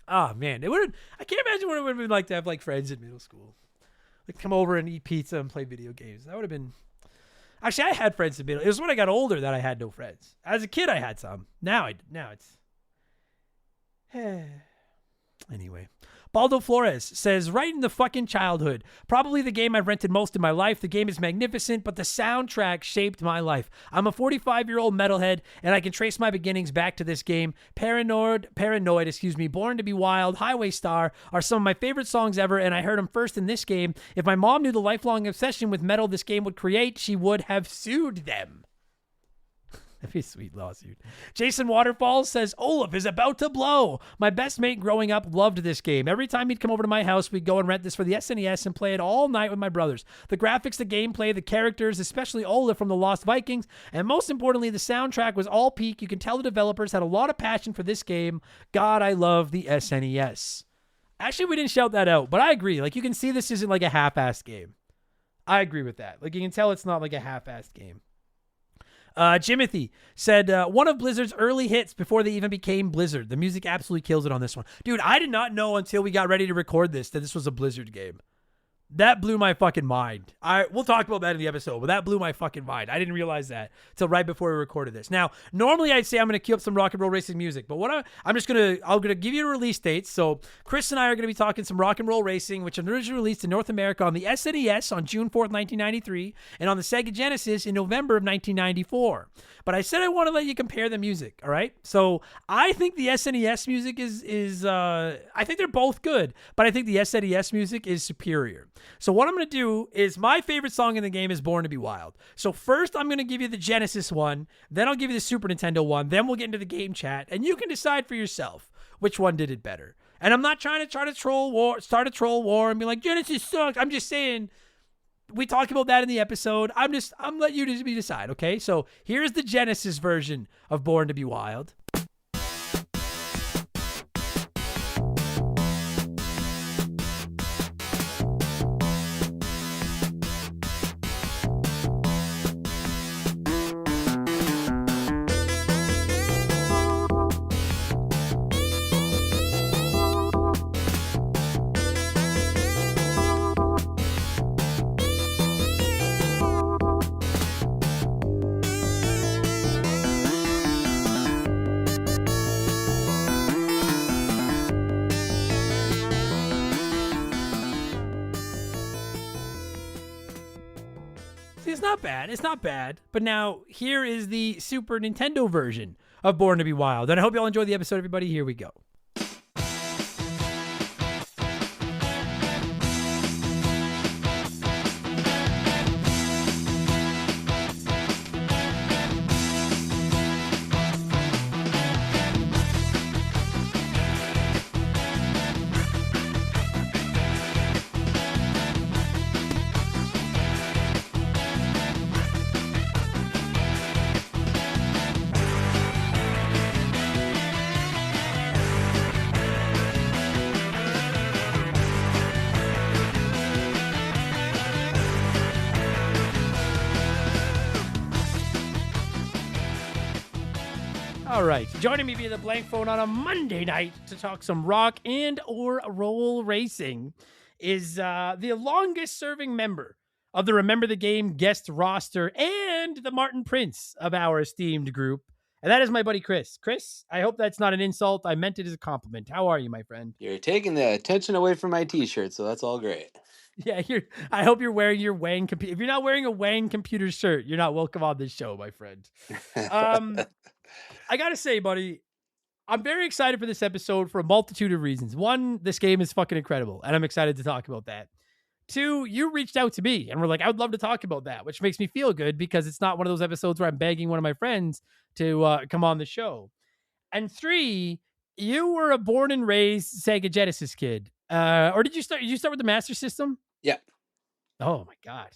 Oh, man. I can't imagine what it would have been like to have like friends in middle school. Like come over and eat pizza and play video games. That would have been... Actually, I had friends in middle. It was when I got older that I had no friends. As a kid, I had some. Now it's... Anyway. Baldo Flores says, right in the fucking childhood. Probably the game I've rented most in my life. The game is magnificent, but the soundtrack shaped my life. I'm a 45-year-old metalhead, and I can trace my beginnings back to this game. Paranoid, Born to be Wild, Highway Star are some of my favorite songs ever, and I heard them first in this game. If my mom knew the lifelong obsession with metal this game would create, she would have sued them. That'd be a sweet lawsuit. Jason Waterfalls says, Olaf is about to blow. My best mate growing up loved this game. Every time he'd come over to my house, we'd go and rent this for the SNES and play it all night with my brothers. The graphics, the gameplay, the characters, especially Olaf from the Lost Vikings, and most importantly, the soundtrack was all peak. You can tell the developers had a lot of passion for this game. God, I love the SNES. Actually, we didn't shout that out, but I agree. Like, you can see this isn't like a half-assed game. I agree with that. Like, you can tell it's not like a half-assed game. Jimothy said, one of Blizzard's early hits before they even became Blizzard. The music absolutely kills it on this one. Dude, I did not know until we got ready to record this that this was a Blizzard game. That blew my fucking mind. We'll talk about that in the episode, but that blew my fucking mind. I didn't realize that until right before we recorded this. Now, normally I'd say I'm going to queue up some rock and roll racing music, but I'm going to give you a release date. So Chris and I are going to be talking some rock and roll racing, which was originally released in North America on the SNES on June 4th, 1993, and on the Sega Genesis in November of 1994. But I said I want to let you compare the music, all right? So I think the SNES music is I think they're both good, but I think the SNES music is superior. So what I'm going to do is my favorite song in the game is Born to be Wild. So first I'm going to give you the Genesis one, then I'll give you the Super Nintendo one, then we'll get into the game chat, and you can decide for yourself which one did it better. And I'm not trying to start a troll war and be like, Genesis sucks. I'm just saying, we talk about that in the episode. I'm letting you decide, okay? So here's the Genesis version of Born to be Wild. It's not bad. But now, here is the Super Nintendo version of Born to be Wild. And I hope you all enjoy the episode, everybody. Here we go. All right, joining me via the blank phone on a Monday night to talk some rock and or roll racing is the longest serving member of the Remember the Game guest roster and the Martin Prince of our esteemed group. And that is my buddy Chris. Chris, I hope that's not an insult. I meant it as a compliment. How are you, my friend? You're taking the attention away from my t-shirt, so that's all great. Yeah, I hope you're wearing your Wang computer. If you're not wearing a Wang computer shirt, you're not welcome on this show, my friend. I gotta say, buddy, I'm very excited for this episode for a multitude of reasons. One, this game is fucking incredible, and I'm excited to talk about that. Two, you reached out to me, and we're like, I would love to talk about that, which makes me feel good because it's not one of those episodes where I'm begging one of my friends to come on the show. And three, you were a born and raised Sega Genesis kid. Or did you start with the Master System? Yeah. Oh, my God.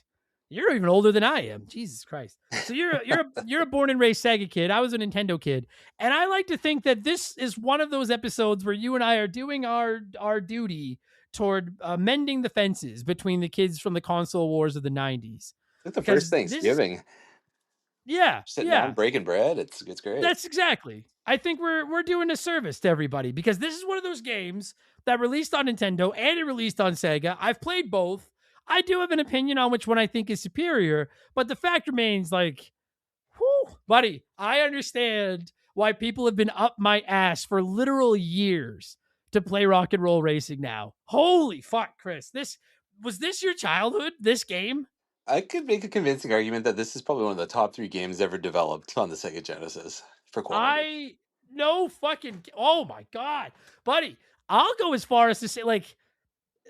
You're even older than I am. Jesus Christ. So you're a born and raised Sega kid. I was a Nintendo kid. And I like to think that this is one of those episodes where you and I are doing our duty toward mending the fences between the kids from the console wars of the 90s. It's like the first Because this Thanksgiving. yeah, Sitting down, yeah. breaking bread. It's great. That's exactly. I think we're doing a service to everybody because this is one of those games that released on Nintendo and it released on Sega. I've played both. I do have an opinion on which one I think is superior, but the fact remains like, whew, buddy, I understand why people have been up my ass for literal years to play Rock and Roll Racing now. Holy fuck, Chris. This your childhood, this game? I could make a convincing argument that this is probably one of the top 3 games ever developed on the Sega Genesis for quality. I no fucking oh my god, buddy. I'll go as far as to say, like,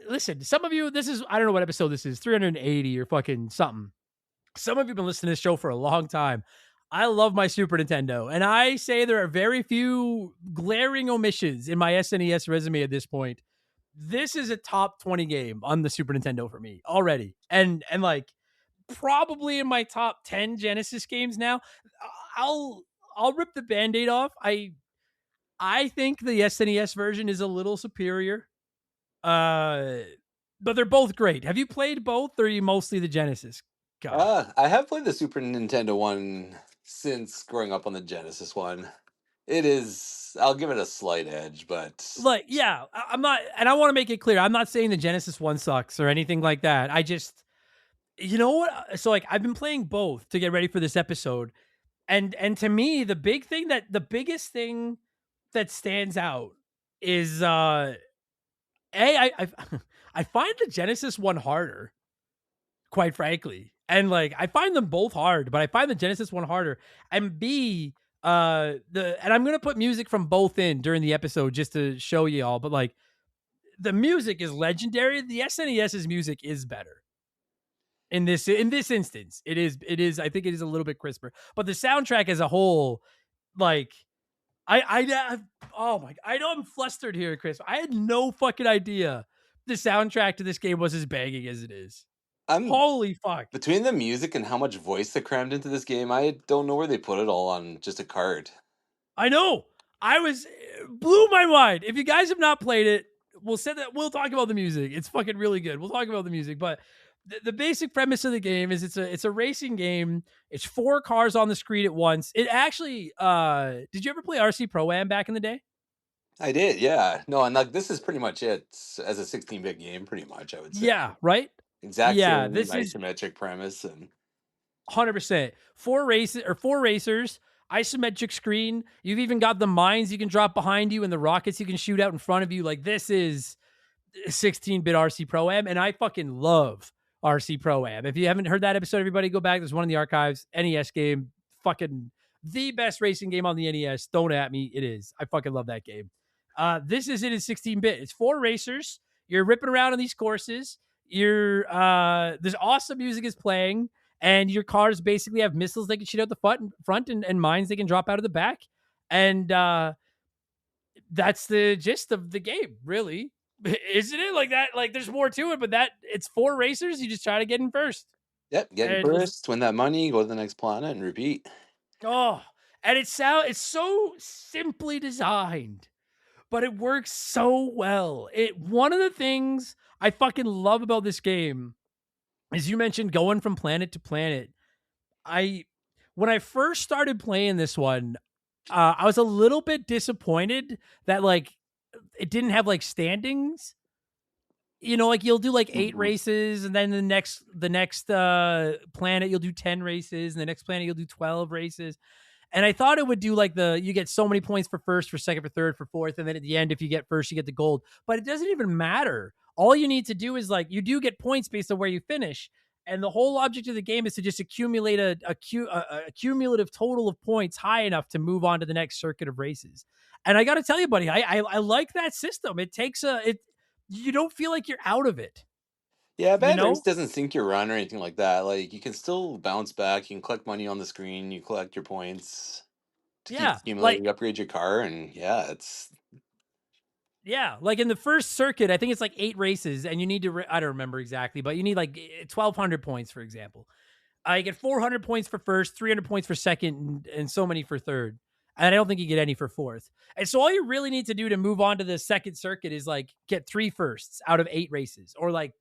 listen, some of you, this is I don't know what episode this is, 380 or fucking something. Some of you have been listening to this show for a long time. I love my Super Nintendo, and I say there are very few glaring omissions in my SNES resume at this point. This is a top 20 game on the Super Nintendo for me already. And like probably in my top 10 Genesis games now. I'll I'll rip the band-aid off. I think the SNES version is a little superior. Uh but they're both great. Have you played both or are you mostly the Genesis guy? I have played the Super Nintendo one since growing up on the Genesis one. It is, I'll give it a slight edge, but Like, yeah, I'm not, and I want to make it clear, I'm not saying the Genesis one sucks or anything like that. I just, you know what? So like, I've been playing both to get ready for this episode, and to me, the biggest thing that stands out is I I find the Genesis one harder, quite frankly. And like I find them both hard, but I find the Genesis one harder. And B, and I'm gonna put music from both in during the episode just to show you all, but like the music is legendary. The SNES's music is better. In this instance, it is I think it is a little bit crisper. But the soundtrack as a whole, like oh my, I know I'm flustered here, Chris. I had no fucking idea the soundtrack to this game was as banging as it is. I'm Holy fuck. between the music and how much voice they crammed into this game, I don't know where they put it all on just a card. I know. Blew my mind. If you guys have not played it, we'll talk about the music. It's fucking really good. We'll talk about the music, but the basic premise of the game is it's a racing game. It's 4 cars on the screen at once. It actually did you ever play RC Pro-Am back in the day? I did, yeah. No, and like this is pretty much it as a 16-bit game, pretty much, I would say. Yeah, right? Exact Yeah, same this is isometric premise and 100%. 4 racers, isometric screen. You've even got the mines you can drop behind you and the rockets you can shoot out in front of you. Like this is 16-bit RC Pro-Am, and I fucking love RC Pro-Am. If you haven't heard that episode, everybody go back. There's one in the archives. NES game, fucking the best racing game on the NES. Don't at me. It is. I fucking love that game. This is it in 16-bit. It's 4 racers. You're ripping around on these courses. There's awesome music is playing, and your cars basically have missiles they can shoot out the front and mines they can drop out of the back. And that's the gist of the game, really. Isn't it like that? Like there's more to it, but that it's 4 racers. You just try to get in first. yep, getting And let's first, win that money, go to the next planet and repeat. oh, and it's so simply designed, but it works so well. One of the things I fucking love about this game is you mentioned going from planet to planet. I When I first started playing this one, I was a little bit disappointed that like it didn't have like standings. You know, like you'll do like 8 Mhm. races, and then the next planet you'll do 10 races, and the next planet you'll do 12 races. And I thought it would do like you get so many points for first, for second, for third, for fourth, and then at the end, if you get first, you get the gold. But it doesn't even matter. All you need to do is like you do get points based on where you finish, and the whole object of the game is to just accumulate a cumulative total of points high enough to move on to the next circuit of races. And I got to tell you, buddy, I like that system. It takes you don't feel like you're out of it, Yeah, you bad race know? doesn't sink your run or anything like that. Like you can still bounce back, you can collect money on the screen, you collect your points to keep Yeah, accumulating, like upgrade your car, and yeah, it's Yeah, like in the first circuit, I think it's like 8 races, and you need to. I don't remember exactly, but you need like 1,200 points, for example. I get 400 points for first, 300 points for second, and so many for third. And I don't think you get any for fourth. And so all you really need to do to move on to the second circuit is like get 3 firsts out of 8 races, or like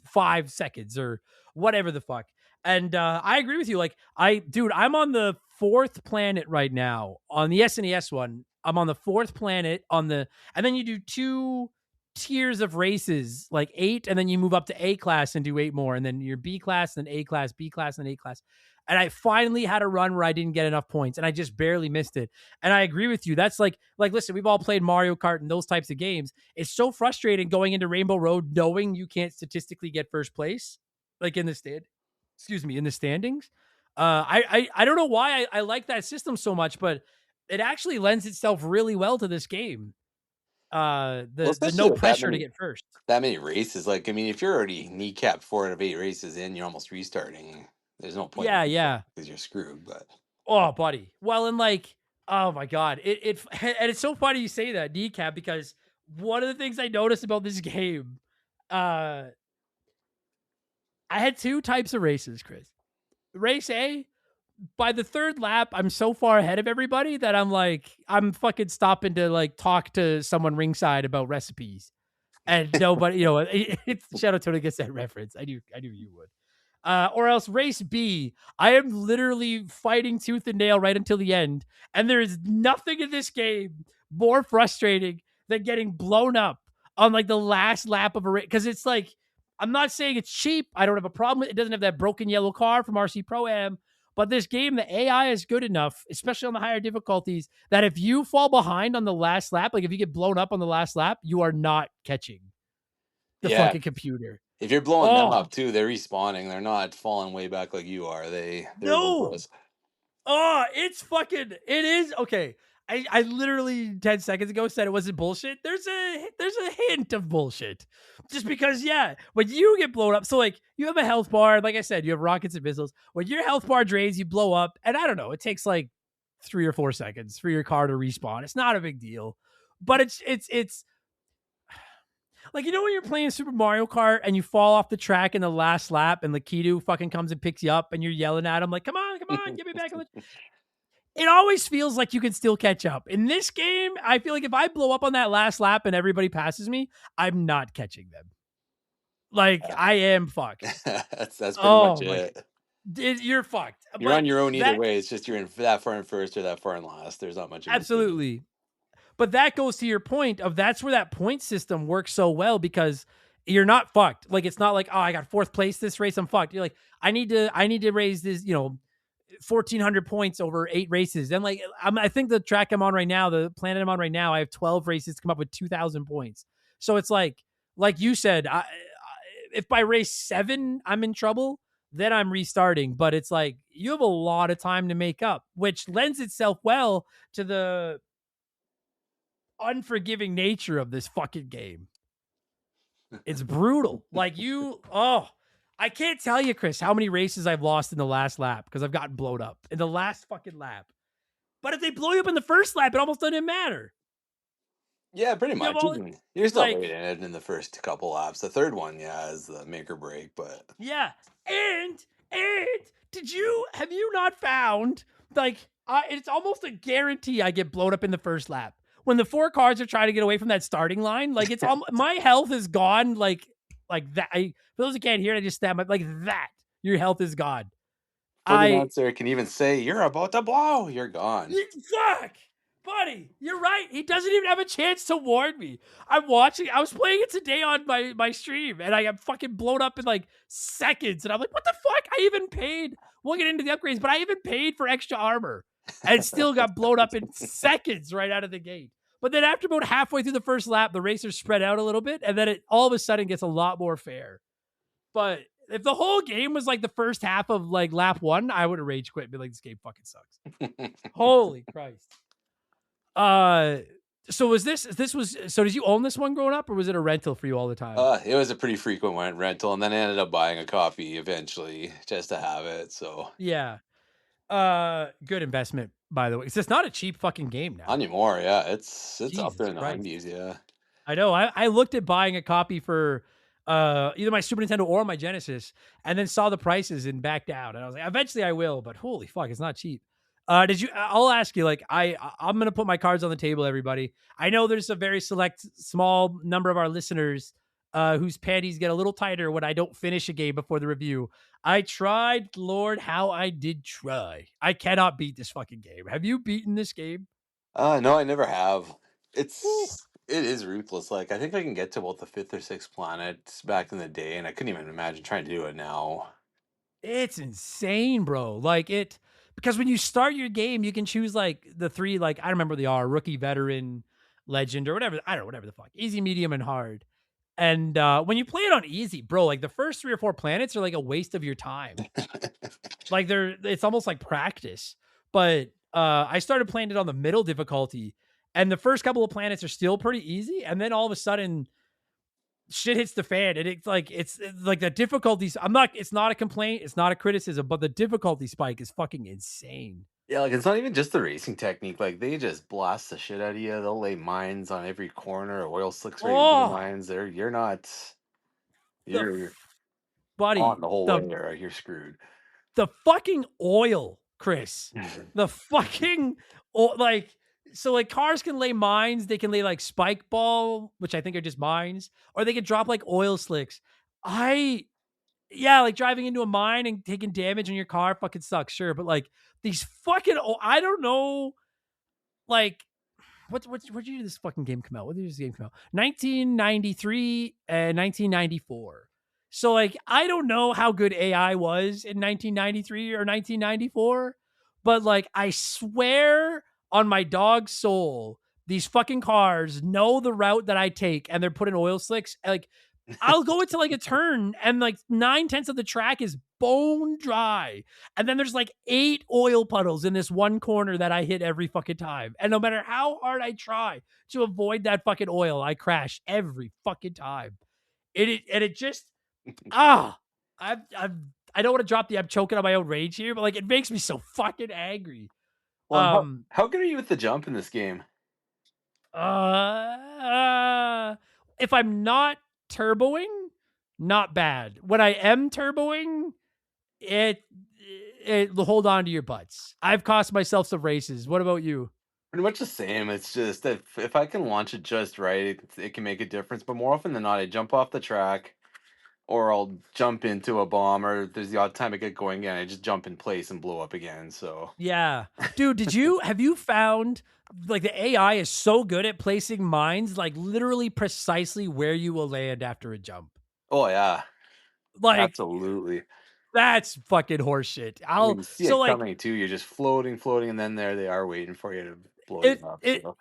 5 seconds, or whatever the fuck. And I agree with you. Like, I'm on the 4th planet right now on the SNES one. I'm on the 4th planet and then you do 2 tiers of races, like 8, and then you move up to A class and do 8 more, and then your B class, then A class, B class, and A class. And I finally had a run where I didn't get enough points, and I just barely missed it. And I agree with you. That's like listen, we've all played Mario Kart and those types of games. It's so frustrating going into Rainbow Road knowing you can't statistically get first place, like in the standings. I don't know why I like that system so much, but it actually lends itself really well to this game. The no pressure to get first. That many races, like, I mean, if you're already kneecapped 4 out of 8 races in, you're almost restarting. There's no point. Yeah. Because you're screwed. But oh, buddy. Well, and like, oh my god, and it's so funny you say that, kneecap, because one of the things I noticed about this game, I had 2 types of races, Chris. Race A, by the 3rd lap, I'm so far ahead of everybody that I'm fucking stopping to like talk to someone ringside about recipes. And nobody, shout out to gets that reference. I knew you would. Or else race B, I am literally fighting tooth and nail right until the end. And there is nothing in this game more frustrating than getting blown up on like the last lap of a race. Because it's like, I'm not saying it's cheap. I don't have a problem. It doesn't have that broken yellow car from RC Pro-Am. But this game, the AI is good enough, especially on the higher difficulties, that if you fall behind on the last lap, like if you get blown up on the last lap, you are not catching the fucking computer. If you're blowing them up too, they're respawning. They're not falling way back like you are. They're no. It is okay. I literally 10 seconds ago said it wasn't bullshit. There's a hint of bullshit. Just because, when you get blown up, so like you have a health bar, like I said, you have rockets and missiles. When your health bar drains, you blow up, and I don't know, it takes like 3 or 4 seconds for your car to respawn. It's not a big deal. But it's like, when you're playing Super Mario Kart and you fall off the track in the last lap and Lakitu fucking comes and picks you up and you're yelling at him like, come on, get me back on the... It always feels like you can still catch up. In this game, I feel like if I blow up on that last lap and everybody passes me, I'm not catching them. Like, I am fucked. That's pretty much it. You're fucked. You're on your own either way. It's just you're in that far in first or that far in last. There's not much. Absolutely. But that goes to your point of that's where that point system works so well, because you're not fucked. Like, it's not like, oh, I got 4th place this race, I'm fucked. You're like, I need to raise this, 1,400 points over 8 races. And like, I think the track I'm on right now, the planet I'm on right now, I have 12 races to come up with 2,000 points. So it's like you said, if by race 7 I'm in trouble, then I'm restarting. But it's like, you have a lot of time to make up, which lends itself well to the unforgiving nature of this fucking game. It's brutal. Like I can't tell you, Chris, how many races I've lost in the last lap because I've gotten blown up in the last fucking lap. But if they blow you up in the first lap, it almost doesn't matter. Yeah, pretty much. You're still late in it in the first couple laps. The third one, is the make or break. But yeah, and have you not found like it's almost a guarantee I get blown up in the first lap when the 4 cars are trying to get away from that starting line? Like, it's my health is gone. Like that. For those who can't hear it, I just stab like that. Your health is gone. The announcer can even say, "You're about to blow. You're gone." Fuck, buddy. You're right. He doesn't even have a chance to warn me. I'm watching. I was playing it today on my stream, and I got fucking blown up in like seconds. And I'm like, what the fuck? I even paid. We'll get into the upgrades, but I even paid for extra armor, and still got blown up in seconds right out of the gate. But then after about halfway through the first lap, the racers spread out a little bit, and then it all of a sudden gets a lot more fair. But if the whole game was like the first half of like lap 1, I would have rage quit and be like, this game fucking sucks. Holy Christ. So did you own this one growing up, or was it a rental for you all the time? It was a pretty frequent rental, and then I ended up buying a copy eventually just to have it. So yeah. Good investment, by the way. It's not a cheap fucking game now. Not anymore, yeah. It's Jesus up there in the Christ. Hundies, yeah. I know. I looked at buying a copy for either my Super Nintendo or my Genesis, and then saw the prices and backed out. And I was like, eventually I will, but holy fuck, it's not cheap. Did you? I'll ask you. Like, I'm gonna put my cards on the table, everybody. I know there's a very select, small number of our listeners whose panties get a little tighter when I don't finish a game before the review. I tried, Lord, how I did try. I cannot beat this fucking game. Have you beaten this game? No, I never have. Whew. It is ruthless. Like I think I can get to about the fifth or sixth planet back in the day, and I couldn't even imagine trying to do it now. It's insane, bro. Like it because when you start your game, you can choose like the three, like I don't remember they are rookie, veteran, legend, or whatever. I don't know, whatever the fuck. Easy, medium, and hard. And when you play it on easy, bro, like the first 3 or 4 planets are like a waste of your time. Like it's almost like practice. But I started playing it on the middle difficulty, and the first couple of planets are still pretty easy, and then all of a sudden shit hits the fan, and it's like the difficulties. It's not a complaint, it's not a criticism, but the difficulty spike is fucking insane. Yeah, like it's not even just the racing technique. Like they just blast the shit out of you. They'll lay mines on every corner, oil slicks right into the Oh, mines. You're not the you're on buddy, the whole the way, or you're screwed. the fucking oil, Chris. The fucking like so like cars can lay mines, they can lay like spike ball, which I think are just mines, or they can drop like oil slicks. I Yeah, like driving into a mine and taking damage on your car fucking sucks, sure, but like these fucking I don't know, like what year did this fucking game come out? What year did this game come out? 1993 and 1994. So like I don't know how good AI was in 1993 or 1994, but like I swear on my dog's soul, these fucking cars know the route that I take and they're putting oil slicks. Like I'll go into like a turn and like 9/10 of the track is bone dry. And then there's like 8 oil puddles in this one corner that I hit every fucking time. And no matter how hard I try to avoid that fucking oil, I crash every fucking time. It just, ah, I don't want to drop I'm choking on my own rage here, but like it makes me so fucking angry. Well, and Um, how good are you with the jump in this game? Uh, if I'm not turboing, not bad. When I am turboing, it hold on to your butts. I've cost myself some races. What about you? Pretty much the same. It's just that if I can launch it just right, it can make a difference. But more often than not, I jump off the track, or I'll jump into a bomb, or there's the odd time I get going again. I just jump in place and blow up again. So Yeah. Dude, have you found like the AI is so good at placing mines like literally precisely where you will land after a jump? oh yeah, Like absolutely. that's fucking horseshit. When you see So it like coming too, you're just floating, and then there they are waiting for you to blow you it up. it So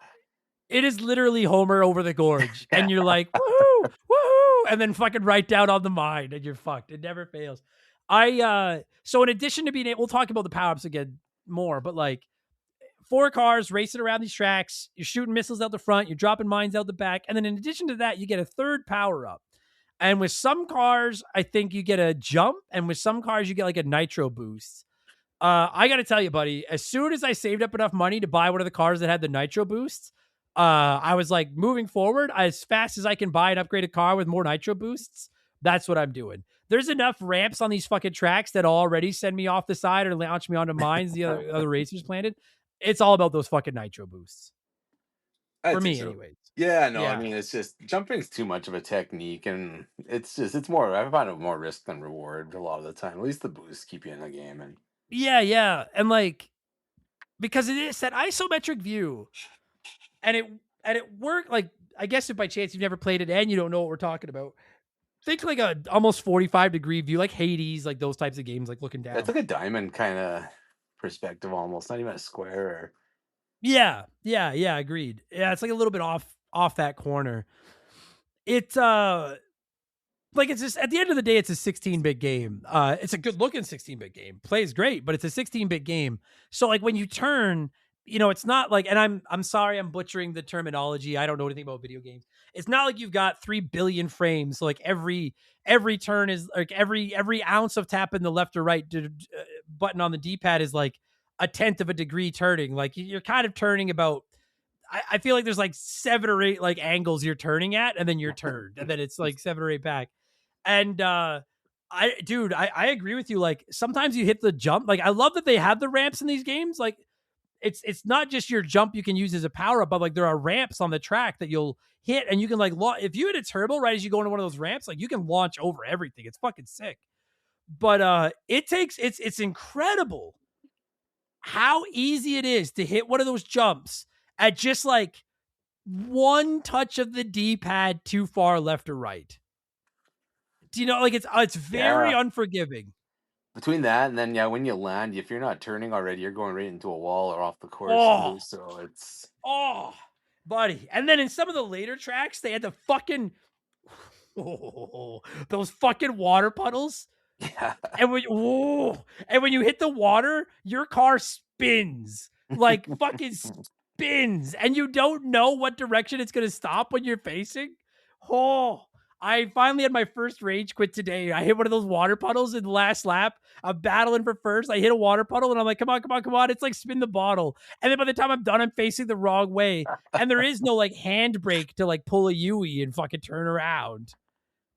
it is literally Homer over the gorge, and you're like, woohoo, woohoo, and then fucking right down on the mine, and you're fucked. It never fails. So in addition to being able, we'll talk about the power ups again more, but like 4 cars racing around these tracks, you're shooting missiles out the front, you're dropping mines out the back, and then in addition to that, you get a third power up. And with some cars, I think you get a jump, and with some cars, you get like a nitro boost. I got to tell you, buddy, as soon as I saved up enough money to buy one of the cars that had the nitro boosts, I was like, moving forward, as fast as I can buy an upgraded car with more nitro boosts, that's what I'm doing. There's enough ramps on these fucking tracks that already send me off the side or launch me onto mines the other racers planted. It's all about those fucking nitro boosts. I For think me, so. anyways. Yeah, no, I Yeah. mean it's just jumping's too much of a technique, and it's more. I find it more risk than reward a lot of the time. At least the boosts keep you in the game, and Yeah, yeah. And like, because it is that isometric view, and it worked. Like, I guess if by chance you've never played it and you don't know what we're talking about, think like a almost 45-degree view, like Hades, like those types of games, like looking it's down. like a diamond kind of perspective almost, not even a square. Or Yeah, yeah, yeah. Agreed. Yeah, it's like a little bit off that corner. It's like it's just at the end of the day, it's a 16-bit game. It's a good looking 16-bit game. Plays great, but it's a 16-bit game. So like when you turn, it's not like, and I'm sorry, I'm butchering the terminology. I don't know anything about video games. It's not like you've got 3 billion frames. So like every turn is like every ounce of tapping the left or right button on the D-pad is like a tenth of a degree turning. Like you're kind of turning about, I feel like there's like 7 or 8 like angles you're turning at, and then you're turned, and then it's like 7 or 8 back. And I agree with you. Like sometimes you hit the jump. Like I love that they have the ramps in these games. Like it's not just your jump you can use as a power up, but like there are ramps on the track that you'll hit, and you can like if you hit a turbo right as you go into one of those ramps, like you can launch over everything. It's fucking sick. But it's incredible how easy it is to hit one of those jumps at just like one touch of the D-pad too far left or right. Do you know, like it's very unforgiving. Between that and then when you land, if you're not turning already, you're going right into a wall or off the course. Oh, So it's buddy. And then in some of the later tracks, they had the fucking those fucking water puddles. yeah. And when you hit the water, your car spins. Like fucking spins. And you don't know what direction it's gonna stop when you're facing. I finally had my first rage quit today. I hit one of those water puddles in the last lap. I'm battling for first. I hit a water puddle and I'm like, come on. It's like spin the bottle. And then by the time I'm done, I'm facing the wrong way. And there is no like handbrake to like pull a Yui and fucking turn around.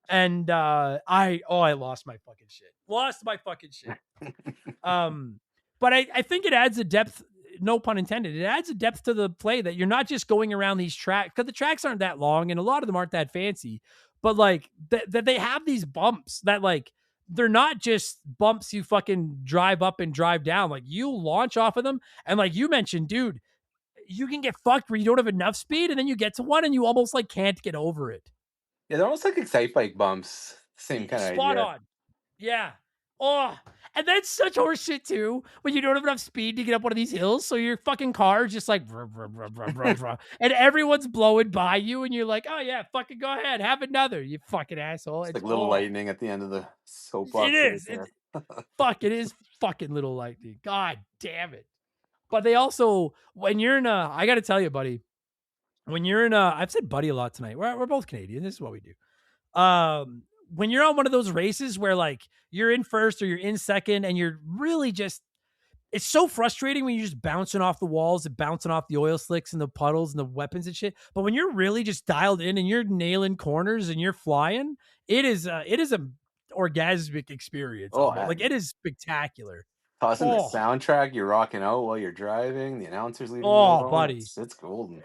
And I lost my fucking shit. But I think it adds a depth, no pun intended. It adds a depth to the play that you're not just going around these tracks, because the tracks aren't that long and a lot of them aren't that fancy. But like that they have these bumps that like they're not just bumps you fucking drive up and drive down. Like you launch off of them, and like you mentioned, dude, you can get fucked where you don't have enough speed, and then you get to one and you almost like can't get over it. Yeah, they're almost like Excite Bike bumps. Same kind of idea. Spot on. Yeah. Oh, and that's such horseshit too, when you don't have enough speed to get up one of these hills, so your fucking car is just like and everyone's blowing by you, and you're like, oh yeah, fucking go ahead, have another, you fucking asshole. It's like little lightning at the end of the soapbox. It is. It is fucking little lightning. God damn it. But they also, when you're in I got to tell you, buddy, when you're in I've said buddy a lot tonight. We're both Canadian. This is what we do. When you're on one of those races where like you're in first or you're in second and you're really just, it's so frustrating when you're just bouncing off the walls and bouncing off the oil slicks and the puddles and the weapons and shit. But when you're really just dialed in and you're nailing corners and you're flying, it is a orgasmic experience. Like it is spectacular. Tossing the soundtrack, you're rocking out while you're driving. The announcers leaving. Buddy, it's golden.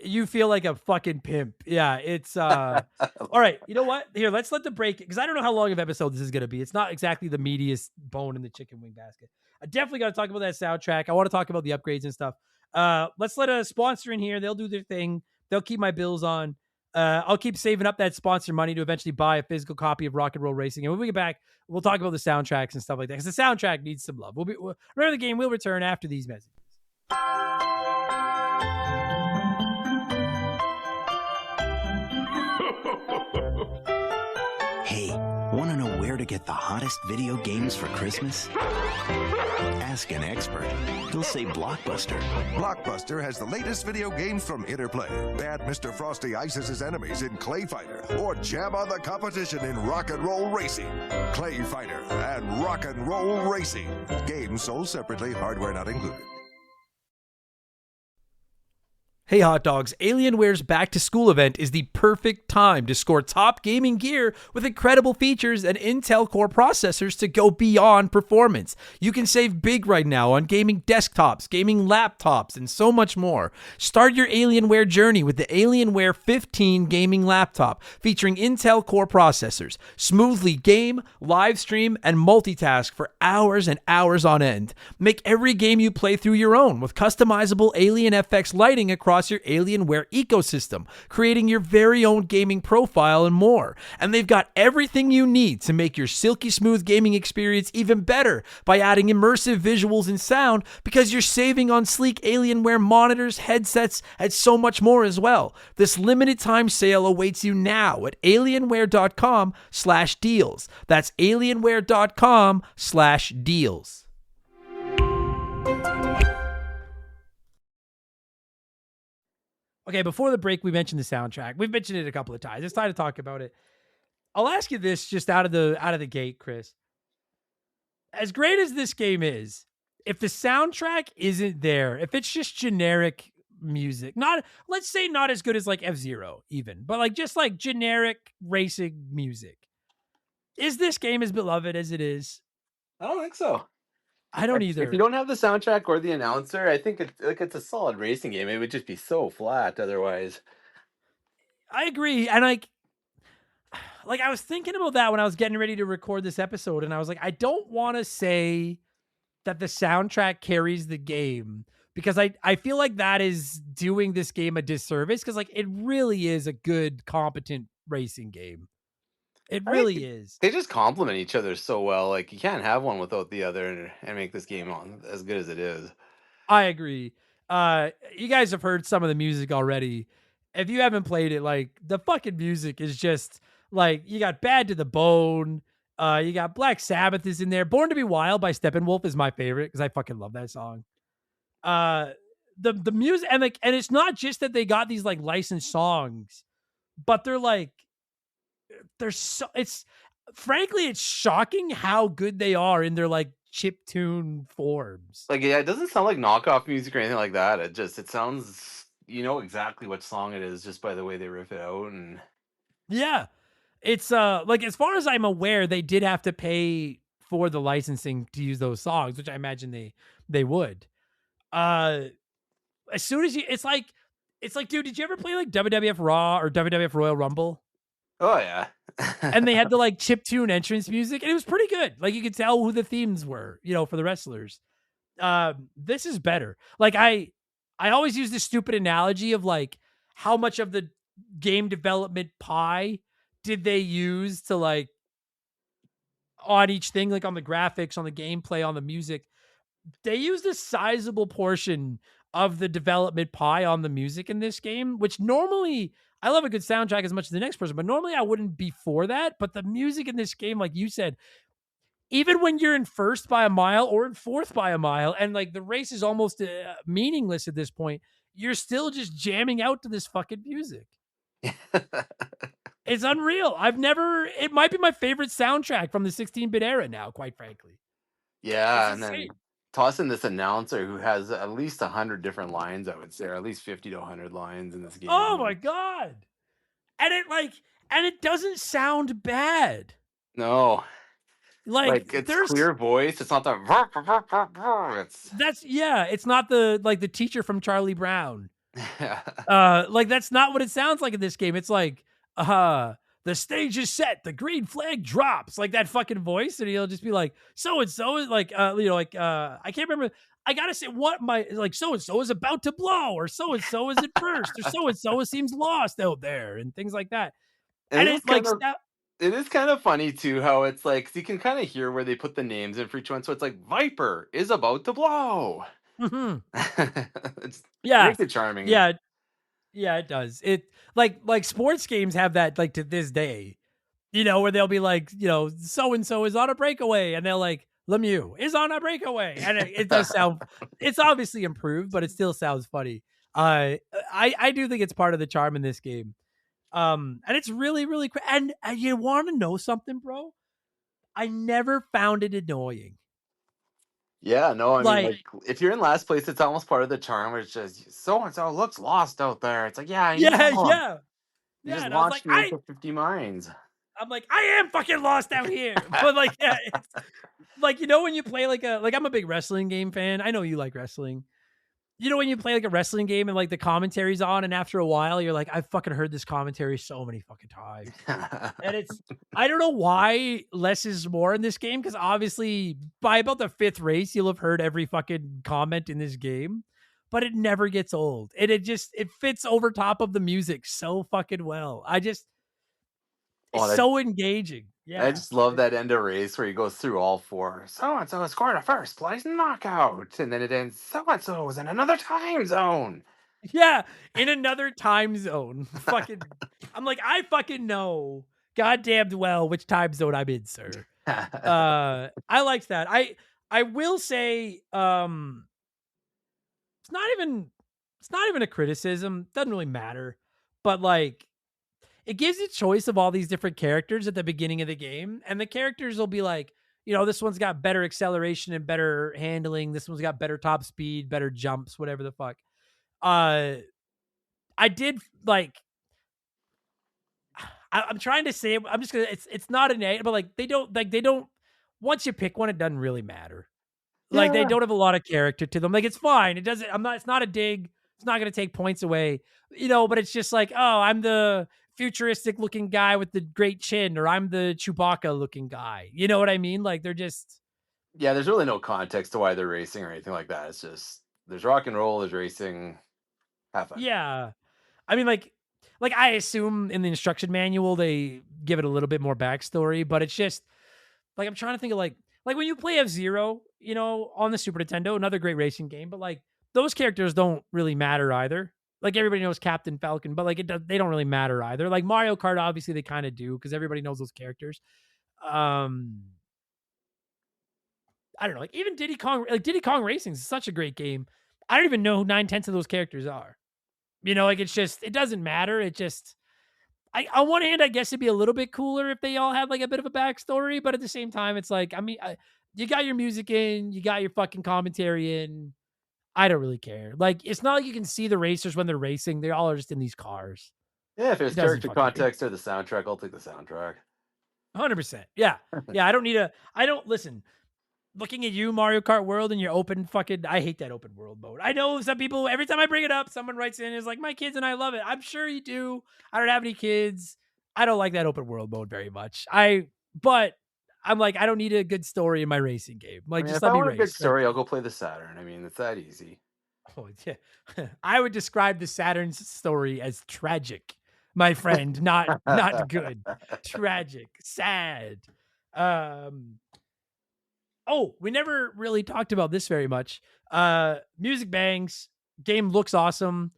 You feel like a fucking pimp. Yeah, it's all right. You know what? Here, let's let the break, because I don't know how long of episode this is going to be. It's not exactly the meatiest bone in the chicken wing basket. I definitely got to talk about that soundtrack. I want to talk about the upgrades and stuff. Let's let a sponsor in here. They'll do their thing. They'll keep my bills on. I'll keep saving up that sponsor money to eventually buy a physical copy of RnR Racing. And when we get back, we'll talk about the soundtracks and stuff like that, because the soundtrack needs some love. Remember the Game will return after these messages. Hey, want to know where to get the hottest video games for Christmas? Ask an expert. They'll say Blockbuster. Blockbuster has the latest video games from Interplay. Bad Mr. Frosty ices his enemies in Clay Fighter, or jam on the competition in RnR Racing. Clay Fighter and RnR Racing. Games sold separately, hardware not included. Hey hot dogs, Alienware's back to school event is the perfect time to score top gaming gear with incredible features and Intel Core processors to go beyond performance. You can save big right now on gaming desktops, gaming laptops, and so much more. Start your Alienware journey with the Alienware 15 gaming laptop featuring Intel Core processors. Smoothly game, live stream, and multitask for hours and hours on end. Make every game you play through your own with customizable Alien FX lighting across your Alienware ecosystem, creating your very own gaming profile and more. And they've got everything you need to make your silky smooth gaming experience even better by adding immersive visuals and sound, because you're saving on sleek Alienware monitors, headsets, and so much more as well. This limited time sale awaits you now at alienware.com/deals. That's alienware.com/deals. Okay, before the break, we mentioned the soundtrack. We've mentioned it a couple of times. It's time to talk about it. I'll ask you this just out of the gate, Chris. As great as this game is, if the soundtrack isn't there, if it's just generic music. Not, let's say not as good as like F-Zero even, but like just like generic racing music. Is this game as beloved as it is? I don't think so. I don't If you either. don't have the soundtrack or the announcer, I think it's a solid racing game. It would just be so flat otherwise. I agree. And like I was thinking about that when I was getting ready to record this episode, and I was like, I don't want to say that the soundtrack carries the game, because I feel like that is doing this game a disservice, because like it really is a good, competent racing game. It I think really is. they just complement each other so well. Like you can't have one without the other and make this game on as good as it is. I agree. You guys have heard some of the music already. If you haven't played it, like the fucking music is just like, you got Bad to the Bone. You got Black Sabbath is in there. Born to Be Wild by Steppenwolf is my favorite because I fucking love that song. The music, and like, and it's not just that they got these like licensed songs, but it's frankly, it's shocking how good they are in their like chip tune forms. Like yeah, it doesn't sound like knockoff music or anything like that. It sounds, you know exactly what song it is just by the way they riff it out. And Yeah. It's like, as far as I'm aware, they did have to pay for the licensing to use those songs, which I imagine they would. As soon as it's like, dude, did you ever play like WWF Raw or WWF Royal Rumble? oh yeah. And they had the like chip tune entrance music, and it was pretty good. Like you could tell who the themes were, for the wrestlers. This is better. Like I always use this stupid analogy of like, how much of the game development pie did they use to like on each thing, like on the graphics, on the gameplay, on the music. They used a sizable portion of the development pie on the music in this game, which normally, I love a good soundtrack as much as the next person, but normally I wouldn't be for that. But the music in this game, like you said, even when you're in first by a mile or in fourth by a mile, and like the race is almost meaningless at this point, you're still just jamming out to this fucking music. It's unreal. It might be my favorite soundtrack from the 16-bit era now, quite frankly. Yeah, It's and then insane. toss in this announcer who has at least 100 different lines, I would say, or at least 50 to 100 lines in this game. Oh my God. And it doesn't sound bad. No. Like it's there's clear voice. It's not the it's not the teacher from Charlie Brown. yeah. Like that's not what it sounds like in this game. It's like, the stage is set, the green flag drops, like that fucking voice, and he'll just be like, so and so is like, I can't remember. I gotta say what my like, so and so is about to blow, or so and so is at first, or so and so seems lost out there, and things like that. And it is it's like, it is kind of funny too how it's like, 'cause you can kind of hear where they put the names in for each one. So it's like Viper is about to blow. mhm. It Yeah, makes it charming. yeah, yeah, it does. It like sports games have that, like, to this day, where they'll be like, so and so is on a breakaway, and they'll like, Lemieux is on a breakaway, and it does sound, it's obviously improved, but it still sounds funny. I do think it's part of the charm in this game. And it's really, really and you want to know something, bro? I never found it annoying. Yeah, no, I mean, Like, like, if you're in last place, it's almost part of the charm where it's just so and so looks lost out there. It's like, yeah, I yeah, know. yeah, You just and I was like, launched me into 50 mines. I'm like, I am fucking lost out here. But like, yeah, it's like, when you play like I'm a big wrestling game fan. I know you like wrestling. When you play like a wrestling game and like the commentary's on, and after a while you're like, I've fucking heard this commentary so many fucking times. And I don't know why less is more in this game, because obviously by about the 5th race, you'll have heard every fucking comment in this game, but it never gets old. And it fits over top of the music so fucking well. It's so engaging. Yeah. I just love that end of race where he goes through all 4. So and so scored a first place knockout, and then it ends. So and so was in another time zone. Yeah, in another time zone. Fucking, I'm like, I fucking know goddamned well which time zone I'm in, sir. I liked that. I will say, it's not even a criticism. Doesn't really matter, but like, it gives you choice of all these different characters at the beginning of the game, and the characters will be like, this one's got better acceleration and better handling. This one's got better top speed, better jumps, whatever the fuck. I did like. I'm trying to say. I'm just gonna. It's not an A, but like they don't. Once you pick one, it doesn't really matter. Like they Yeah. don't have a lot of character to them. Like it's fine. It doesn't. I'm not. It's not a dig. It's not gonna take points away. But it's just like, oh, I'm the futuristic looking guy with the great chin, or I'm the Chewbacca looking guy. You know what I mean? Like they're just. Yeah, there's really no context to why they're racing or anything like that. It's just there's rock and roll, there's racing, have fun. Yeah. I mean, like I assume in the instruction manual they give it a little bit more backstory, but it's just like I'm trying to think of like when you play F-Zero, on the Super Nintendo, another great racing game, but like those characters don't really matter either. Like everybody knows Captain Falcon, but like they don't really matter either. Like Mario Kart, obviously they kind of do because everybody knows those characters. I don't know, like even Diddy Kong Racing is such a great game. I don't even know who 9/10 of those characters are. Like it's just it doesn't matter. It just on one hand, I guess it'd be a little bit cooler if they all had like a bit of a backstory, but at the same time, it's like, I mean, you got your music in, you got your fucking commentary in. I don't really care. Like, it's not like you can see the racers when they're racing. They all are just in these cars. Yeah, if It there's doesn't character fucking context or the soundtrack, I'll take the soundtrack. 100%. Yeah. Yeah. I don't listen. Looking at you, Mario Kart World, and your open fucking, I hate that open world mode. I know some people, every time I bring it up, someone writes in and is like, my kids and I love it. I'm sure you do. I don't have any kids. I don't like that open world mode very much. But I'm like, I don't need a good story in my racing game. Like, I mean, just if let I me want a good race. story, I'll go play the Saturn. I mean, it's that easy. Oh, yeah. I would describe the Saturn's story as tragic, my friend. Not good. Tragic. Sad. Oh, we never really talked about this very much. Music bangs. Game looks awesome.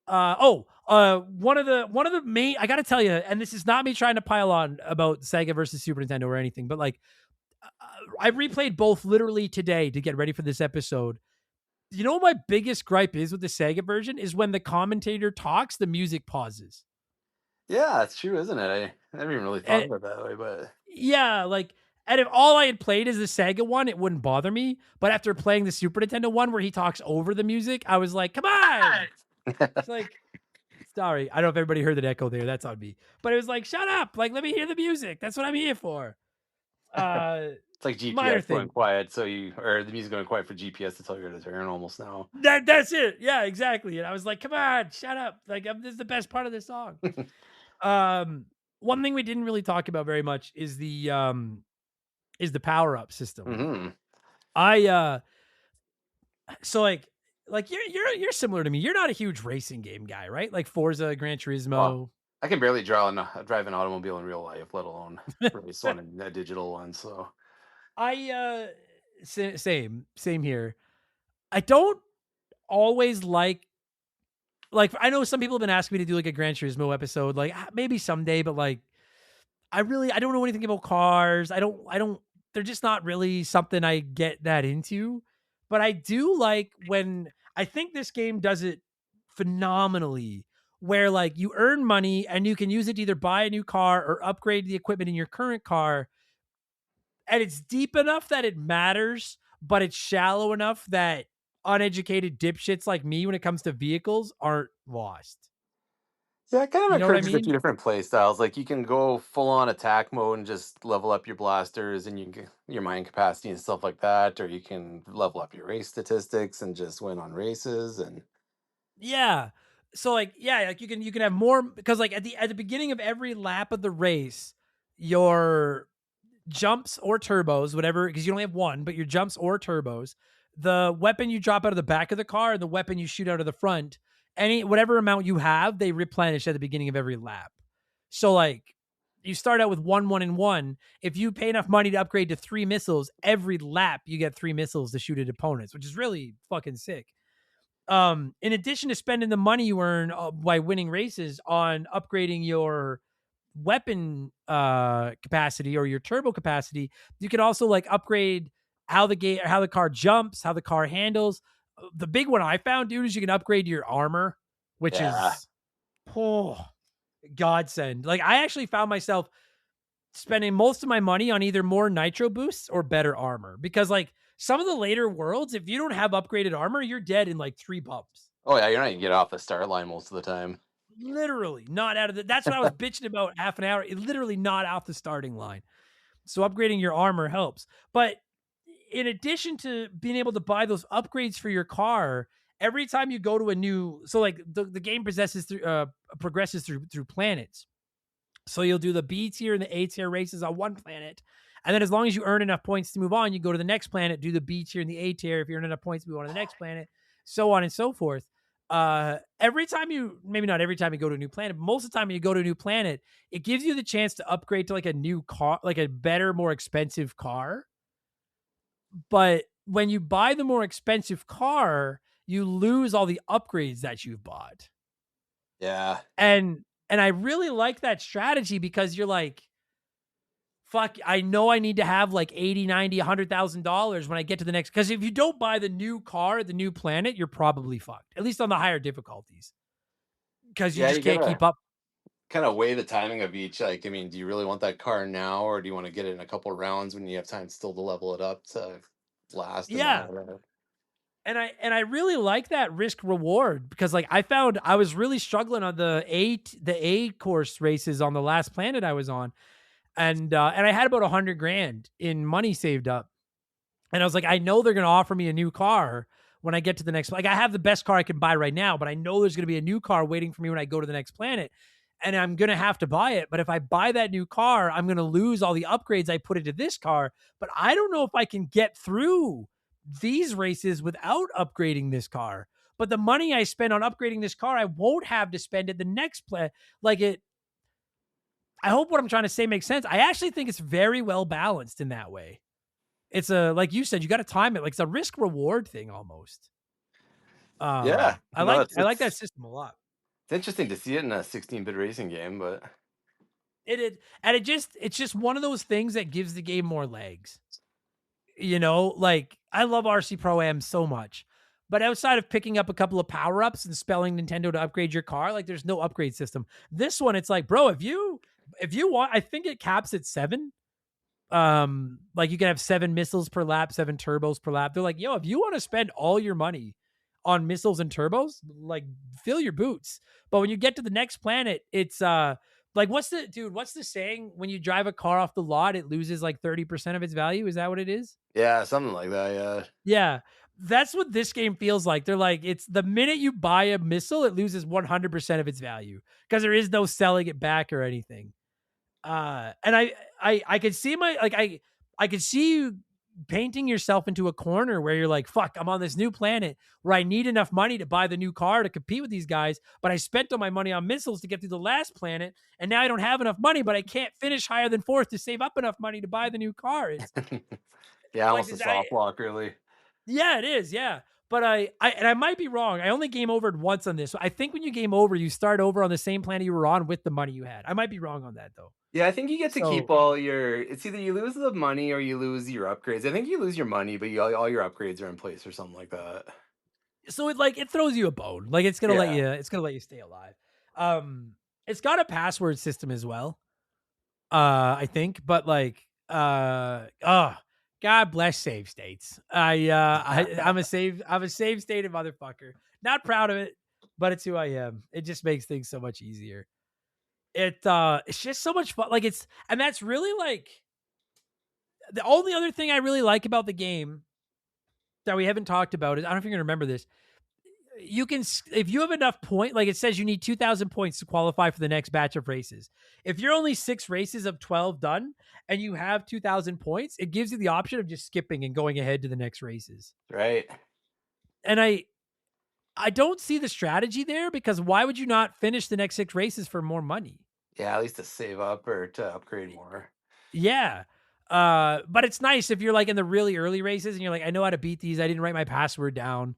One of the main, I gotta tell you, and this is not me trying to pile on about Sega versus Super Nintendo or anything, but like, I replayed both literally today to get ready for this episode. You know what my biggest gripe is with the Sega version is when the commentator talks, the music pauses. Yeah, it's true, isn't it? I never even really thought And, of it that way, but yeah, like, and if all I had played is the Sega one, it wouldn't bother me. But after playing the Super Nintendo one where he talks over the music, I was like, come on. It's like, sorry. I don't know if everybody heard that echo there. That's on me. But it was like, shut up. Like, let me hear the music. That's what I'm here for. it's like Minor GPS thing. going quiet, or the music going quiet for GPS to tell you to turn almost now. That's it. Yeah, exactly. And I was like, come on, shut up. Like, this is the best part of the song. One thing we didn't really talk about very much is the power-up system. Mm-hmm. So like you're similar to me. You're not a huge racing game guy, right? Like Forza, Gran Turismo. Well, I can barely drive an automobile in real life, let alone race one in a digital one. So Same here. I don't always like I know some people have been asking me to do like a Gran Turismo episode, like maybe someday, but like I don't know anything about cars. I don't they're just not really something I get that into. But I do like when I think this game does it phenomenally, where like you earn money and you can use it to either buy a new car or upgrade the equipment in your current car. And it's deep enough that it matters, but it's shallow enough that uneducated dipshits like me when it comes to vehicles aren't lost. yeah, it kind of You know what I encourages a mean? few different play styles. Like you can go full on attack mode and just level up your blasters and you can get your mind capacity and stuff like that, or you can level up your race statistics and just win on races. And Yeah. So like, yeah, like you can have more because like at the beginning of every lap of the race, your jumps or turbos, whatever, because you only have one, but your jumps or turbos, the weapon you drop out of the back of the car and the weapon you shoot out of the front, whatever amount you have, they replenish at the beginning of every lap. So like you start out with 1, 1, and 1. If you pay enough money to upgrade to 3 missiles, every lap you get 3 missiles to shoot at opponents, which is really fucking sick. In addition to spending the money you earn by winning races on upgrading your weapon capacity or your turbo capacity, you can also like upgrade how the car jumps, how the car handles. The big one I found, dude, is you can upgrade your armor, which yeah, is godsend. Like I actually found myself spending most of my money on either more nitro boosts or better armor because like some of the later worlds, if you don't have upgraded armor, you're dead in like 3 bumps. Oh yeah, you're not gonna get off the start line most of the time. Literally not out of the. That's what I was bitching about half an hour. Literally not out the starting line. So upgrading your armor helps. But in addition to being able to buy those upgrades for your car, every time you go to a new, so like the game progresses through planets. So you'll do the B tier and the A tier races on one planet. And then as long as you earn enough points to move on, you go to the next planet, do the B tier and the A tier. If you earn enough points, move on to the next planet, so on and so forth. Every time maybe not every time you go to a new planet, but most of the time when you go to a new planet, it gives you the chance to upgrade to like a new car, like a better, more expensive car. But when you buy the more expensive car, you lose all the upgrades that you've bought. Yeah. And I really like that strategy because you're like, fuck, I know I need to have like 80, 90, $100,000 when I get to the next. Because if you don't buy the new car, the new planet, you're probably fucked, at least on the higher difficulties. Because you Yeah, just you can't gotta keep up. kind of weigh the timing of each. Like, I mean, do you really want that car now, or do you want to get it in a couple of rounds when you have time still to level it up to last and Yeah. not whatever? And I really like that risk reward because like I found I was really struggling on the A course races on the last planet I was on. And I had about $100,000 in money saved up. And I was like, I know they're going to offer me a new car when I get to the next. Like, I have the best car I can buy right now, but I know there's going to be a new car waiting for me when I go to the next planet, and I'm going to have to buy it. But if I buy that new car, I'm going to lose all the upgrades I put into this car. But I don't know if I can get through these races without upgrading this car. But the money I spend on upgrading this car, I won't have to spend at the next play. Like it. I hope what I'm trying to say makes sense. I actually think it's very well balanced in that way. It's like you said, you got to time it. Like it's a risk reward thing almost. Yeah, I no, like that system a lot. it's interesting to see it in a 16-bit racing game, but It's just one of those things that gives the game more legs. You know, like I love RC Pro Am so much, but outside of picking up a couple of power ups and spelling Nintendo to upgrade your car, like there's no upgrade system. This one, it's like, bro, if you want, I think it caps at 7. Like you can have 7 missiles per lap, 7 turbos per lap. They're like, yo, if you want to spend all your money on missiles and turbos, like fill your boots. But when you get to the next planet, it's like what's the saying? When you drive a car off the lot, it loses like 30% of its value. Is that what it is? yeah, something like that. Yeah, Yeah. That's what this game feels like. They're like, it's the minute you buy a missile, it loses 100% of its value because there is no selling it back or anything. And I could see I could see you painting yourself into a corner where you're like, fuck, I'm on this new planet where I need enough money to buy the new car to compete with these guys, but I spent all my money on missiles to get through the last planet, and now I don't have enough money, but I can't finish higher than 4th to save up enough money to buy the new car. It's yeah, like almost a soft block, really. yeah, it is, yeah. But I might be wrong. I only game overed once on this. So I think when you game over, you start over on the same planet you were on with the money you had. I might be wrong on that though. Yeah, I think you get to keep So all your. It's either you lose the money or you lose your upgrades. I think you lose your money, but all your upgrades are in place or something like that. so it throws you a bone. Like it's gonna Yeah. let you stay alive. It's got a password system as well. I think, but like God bless save states. I'm a save stated motherfucker. Not proud of it, but it's who I am. It just makes things so much easier. It's just so much fun. Like and that's really like the only other thing I really like about the game that we haven't talked about is I don't know if you're gonna remember this. You can, if you have enough like it says you need 2,000 points to qualify for the next batch of races. If you're only 6 races of 12 done and you have 2,000 points, it gives you the option of just skipping and going ahead to the next races. Right. And I don't see the strategy there because why would you not finish the next 6 races for more money? Yeah, at least to save up or to upgrade more. Yeah. But it's nice if you're like in the really early races and you're like, I know how to beat these. I didn't write my password down.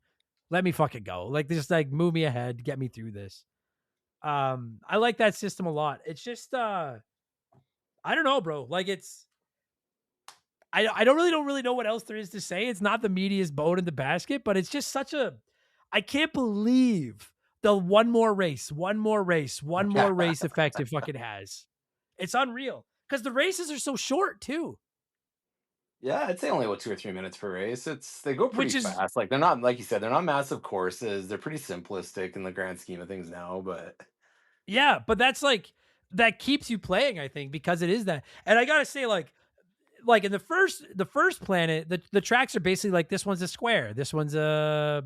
Let me fucking go. Like, just like move me ahead, get me through this. I like that system a lot. It's just, I don't know, bro. Like I don't really know what else there is to say. It's not the meatiest bone in the basket, but it's just I can't believe the one more race effect it fucking has. It's unreal because the races are so short too. Yeah, I'd say only about 2 or 3 minutes per race. They go pretty which is fast. Like they're not like you said, they're not massive courses. They're pretty simplistic in the grand scheme of things now. But yeah, but that's like that keeps you playing, I think, because it is that. And I gotta say, like in the first planet, the tracks are basically like this one's a square, this one's a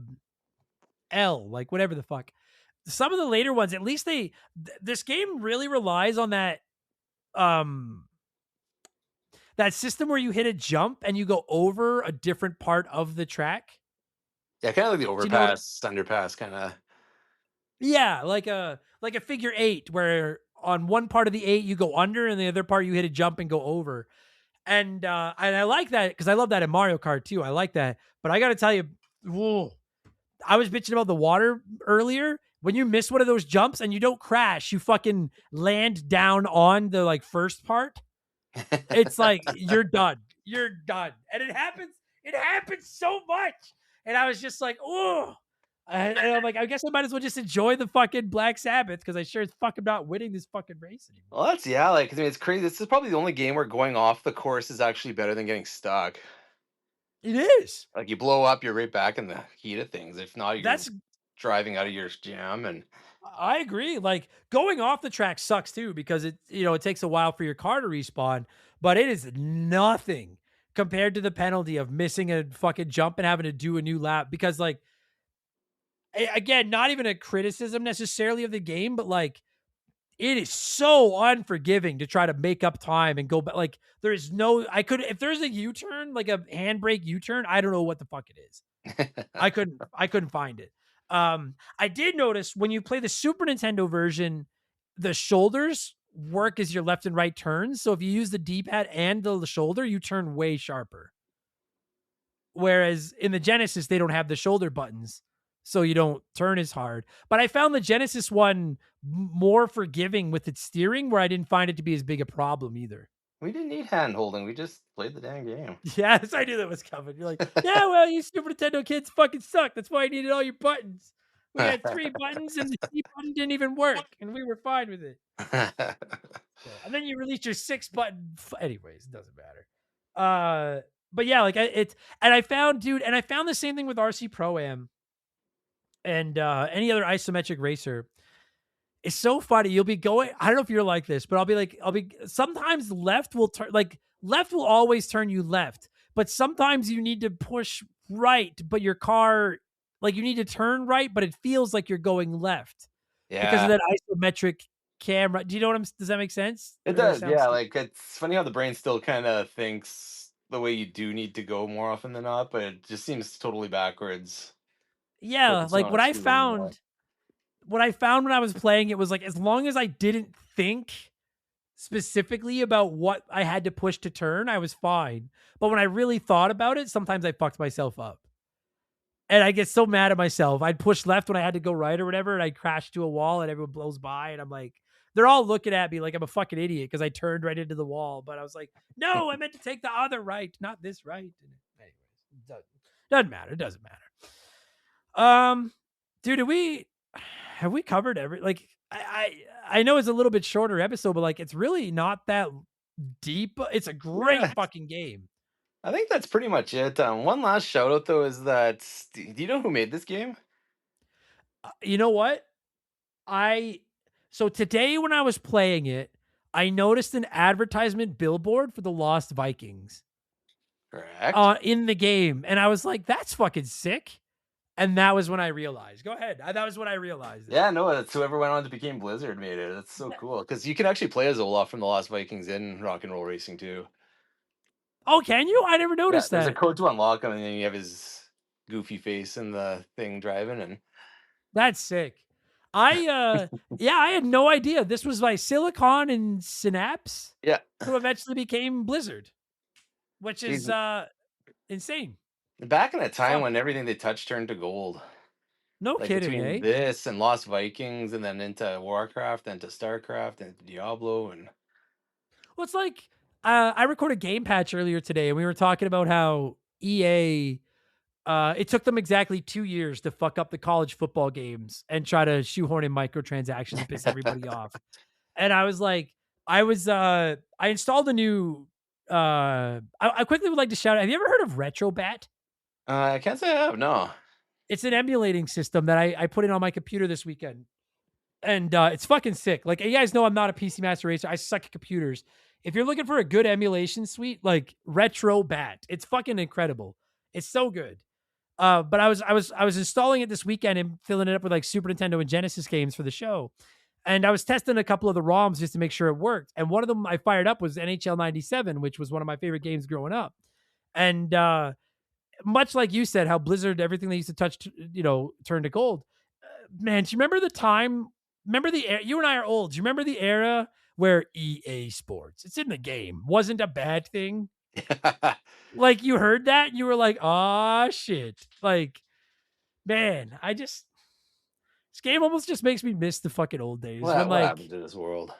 L, like whatever the fuck. Some of the later ones, at least this game really relies on um that system where you hit a jump and you go over a different part of the track. yeah, kind of like the Do you know what? overpass, underpass, kind of. Yeah, like a figure eight, where on one part of the eight you go under, and the other part you hit a jump and go over. And I like that because I love that in Mario Kart too. I like that, but I got to tell you, whoa, I was bitching about the water earlier. When you miss one of those jumps and you don't crash, you fucking land down on the like first part. It's like you're done. You're done. And it happens. It happens so much. And I was just like, oh. And I'm like, I guess I might as well just enjoy the fucking Black Sabbath because I sure as fuck am not winning this fucking race anymore. Well, that's yeah. Like I mean, it's crazy. This is probably the only game where going off the course is actually better than getting stuck. It is. Like you blow up, you're right back in the heat of things. If not, you're That's driving out of your jam. And I agree. Like going off the track sucks too because it takes a while for your car to respawn, but it is nothing compared to the penalty of missing a fucking jump and having to do a new lap because like again, not even a criticism necessarily of the game, but like it is so unforgiving to try to make up time and go back. Like there is no, if there's a U-turn, like a handbrake U-turn, I don't know what the fuck it is. I couldn't find it. I did notice when you play the Super Nintendo version, the shoulders work as your left and right turns. So if you use the D-pad and the shoulder, you turn way sharper. Whereas in the Genesis, they don't have the shoulder buttons, so you don't turn as hard. But I found the Genesis one more forgiving with its steering, where I didn't find it to be as big a problem either. we didn't need hand holding. We just played the damn game. Yes, I knew that was coming. You're like, yeah, well, you Super Nintendo kids fucking suck. That's why I needed all your buttons. We had 3 buttons and the C button didn't even work, and we were fine with it. And then you released your 6 button. Anyways, it doesn't matter. But yeah, like I found the same thing with RC Pro-Am and any other isometric racer. It's so funny. You'll be going, I don't know if you're like this, but sometimes left will always turn you left, but sometimes you need to push right, but your car, like you need to turn right, but it feels like you're going left because of Yeah, that isometric camera. Do you know does that make sense? it Or do I does. sound Yeah, stupid? like it's funny how the brain still kind of thinks the way you do need to go more often than not, but it just seems totally backwards. Yeah. Focusing Like on achieving more. what I found when I was playing it was like, as long as I didn't think specifically about what I had to push to turn, I was fine. But when I really thought about it, sometimes I fucked myself up. And I get so mad at myself. I'd push left when I had to go right or whatever, and I'd crash to a wall and everyone blows by. And I'm like, they're all looking at me like I'm a fucking idiot because I turned right into the wall. But I was like, no, I meant to take the other right, not this right. And anyways, doesn't matter. It doesn't matter. Dude, have we covered like I know it's a little bit shorter episode, but like it's really not that deep. It's a great Yeah, fucking game. I think that's pretty much it. One last shout out though is that do you know who made this game? You know what? So today when I was playing it, I noticed an advertisement billboard for the Lost Vikings Correct. in the game, and I was like, "That's fucking sick." And that was when I realized. Go ahead. That was when I realized it. Yeah, no, it's whoever went on to become Blizzard made it. That's so cool because you can actually play as Olaf from the Lost Vikings in Rock and Roll Racing too. Oh, can you? I never Yeah, noticed there's a that. code to unlock him, and then you have his goofy face in the thing driving, and That's sick. Yeah, I had no idea. This was by Silicon and Synapse, yeah, who eventually became Blizzard, which is he's insane. back in a time Fuck. when everything they touched turned to gold. No Like kidding, between eh? this and Lost Vikings, and then into Warcraft, then to Starcraft, and to Diablo, and Well, it's like I recorded Game Patch earlier today, and we were talking about how EA it took them exactly 2 years to fuck up the college football games and try to shoehorn in microtransactions to piss everybody off. And I was like, I installed a new I quickly would like to shout out, have you ever heard of RetroBat? I can't say I have. No. It's an emulating system that I put in on my computer this weekend. And it's fucking sick. Like, you guys know I'm not a PC Master Racer. I suck at computers. If you're looking for a good emulation suite, like RetroBat, it's fucking incredible. It's so good. But I was installing it this weekend and filling it up with like Super Nintendo and Genesis games for the show. And I was testing a couple of the ROMs just to make sure it worked. And one of them I fired up was NHL 97, which was one of my favorite games growing up. And much like you said, how Blizzard, everything they used to touch, turned to gold. Man, do you remember the time? Remember the era? You and I are old. Do you remember the era where EA Sports, it's in the game, wasn't a bad thing? Like, you heard that, and you were like, "Ah, shit!" Like, man, this game almost just makes me miss the fucking old days. What When happened to this world?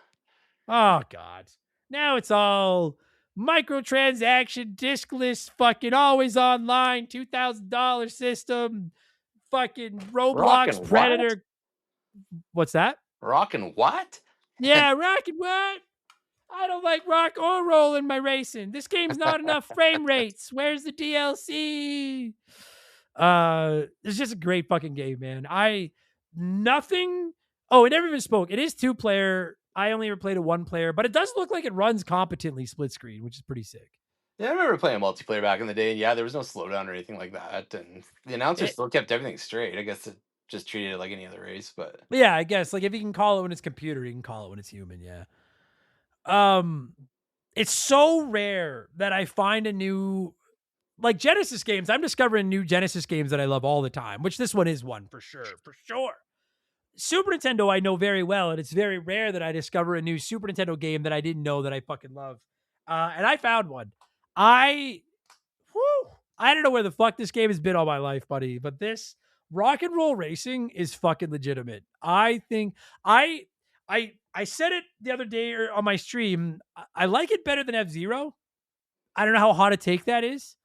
oh god, now it's all microtransaction, diskless, fucking always online, $2,000 system, fucking Roblox Rockin' Predator. what? What's that? Rockin' what? Yeah, rockin' what? I don't like rock or roll in my racing. This game's not enough frame rates. Where's the DLC? It's just a great fucking game, man. Nothing. Oh, it never even spoke. It is 2-player. I only ever played a 1-player, but it does look like it runs competently split screen, which is pretty sick. Yeah, I remember playing multiplayer back in the day. Yeah, there was no slowdown or anything like that, and the announcer still kept everything straight. I guess it just treated it like any other race, but yeah, I guess like if you can call it when it's computer, you can call it when it's human. Yeah. It's so rare that I find a new, like Genesis games. I'm discovering new Genesis games that I love all the time, which this one is one for sure. Super Nintendo I know very well, and it's very rare that I discover a new Super Nintendo game that I didn't know that I fucking love. And I found one. I don't know where the fuck this game has been all my life, buddy, but this RnR Racing is fucking legitimate. I think I said it the other day on my stream. I like it better than F-Zero. I don't know how hot a take that is.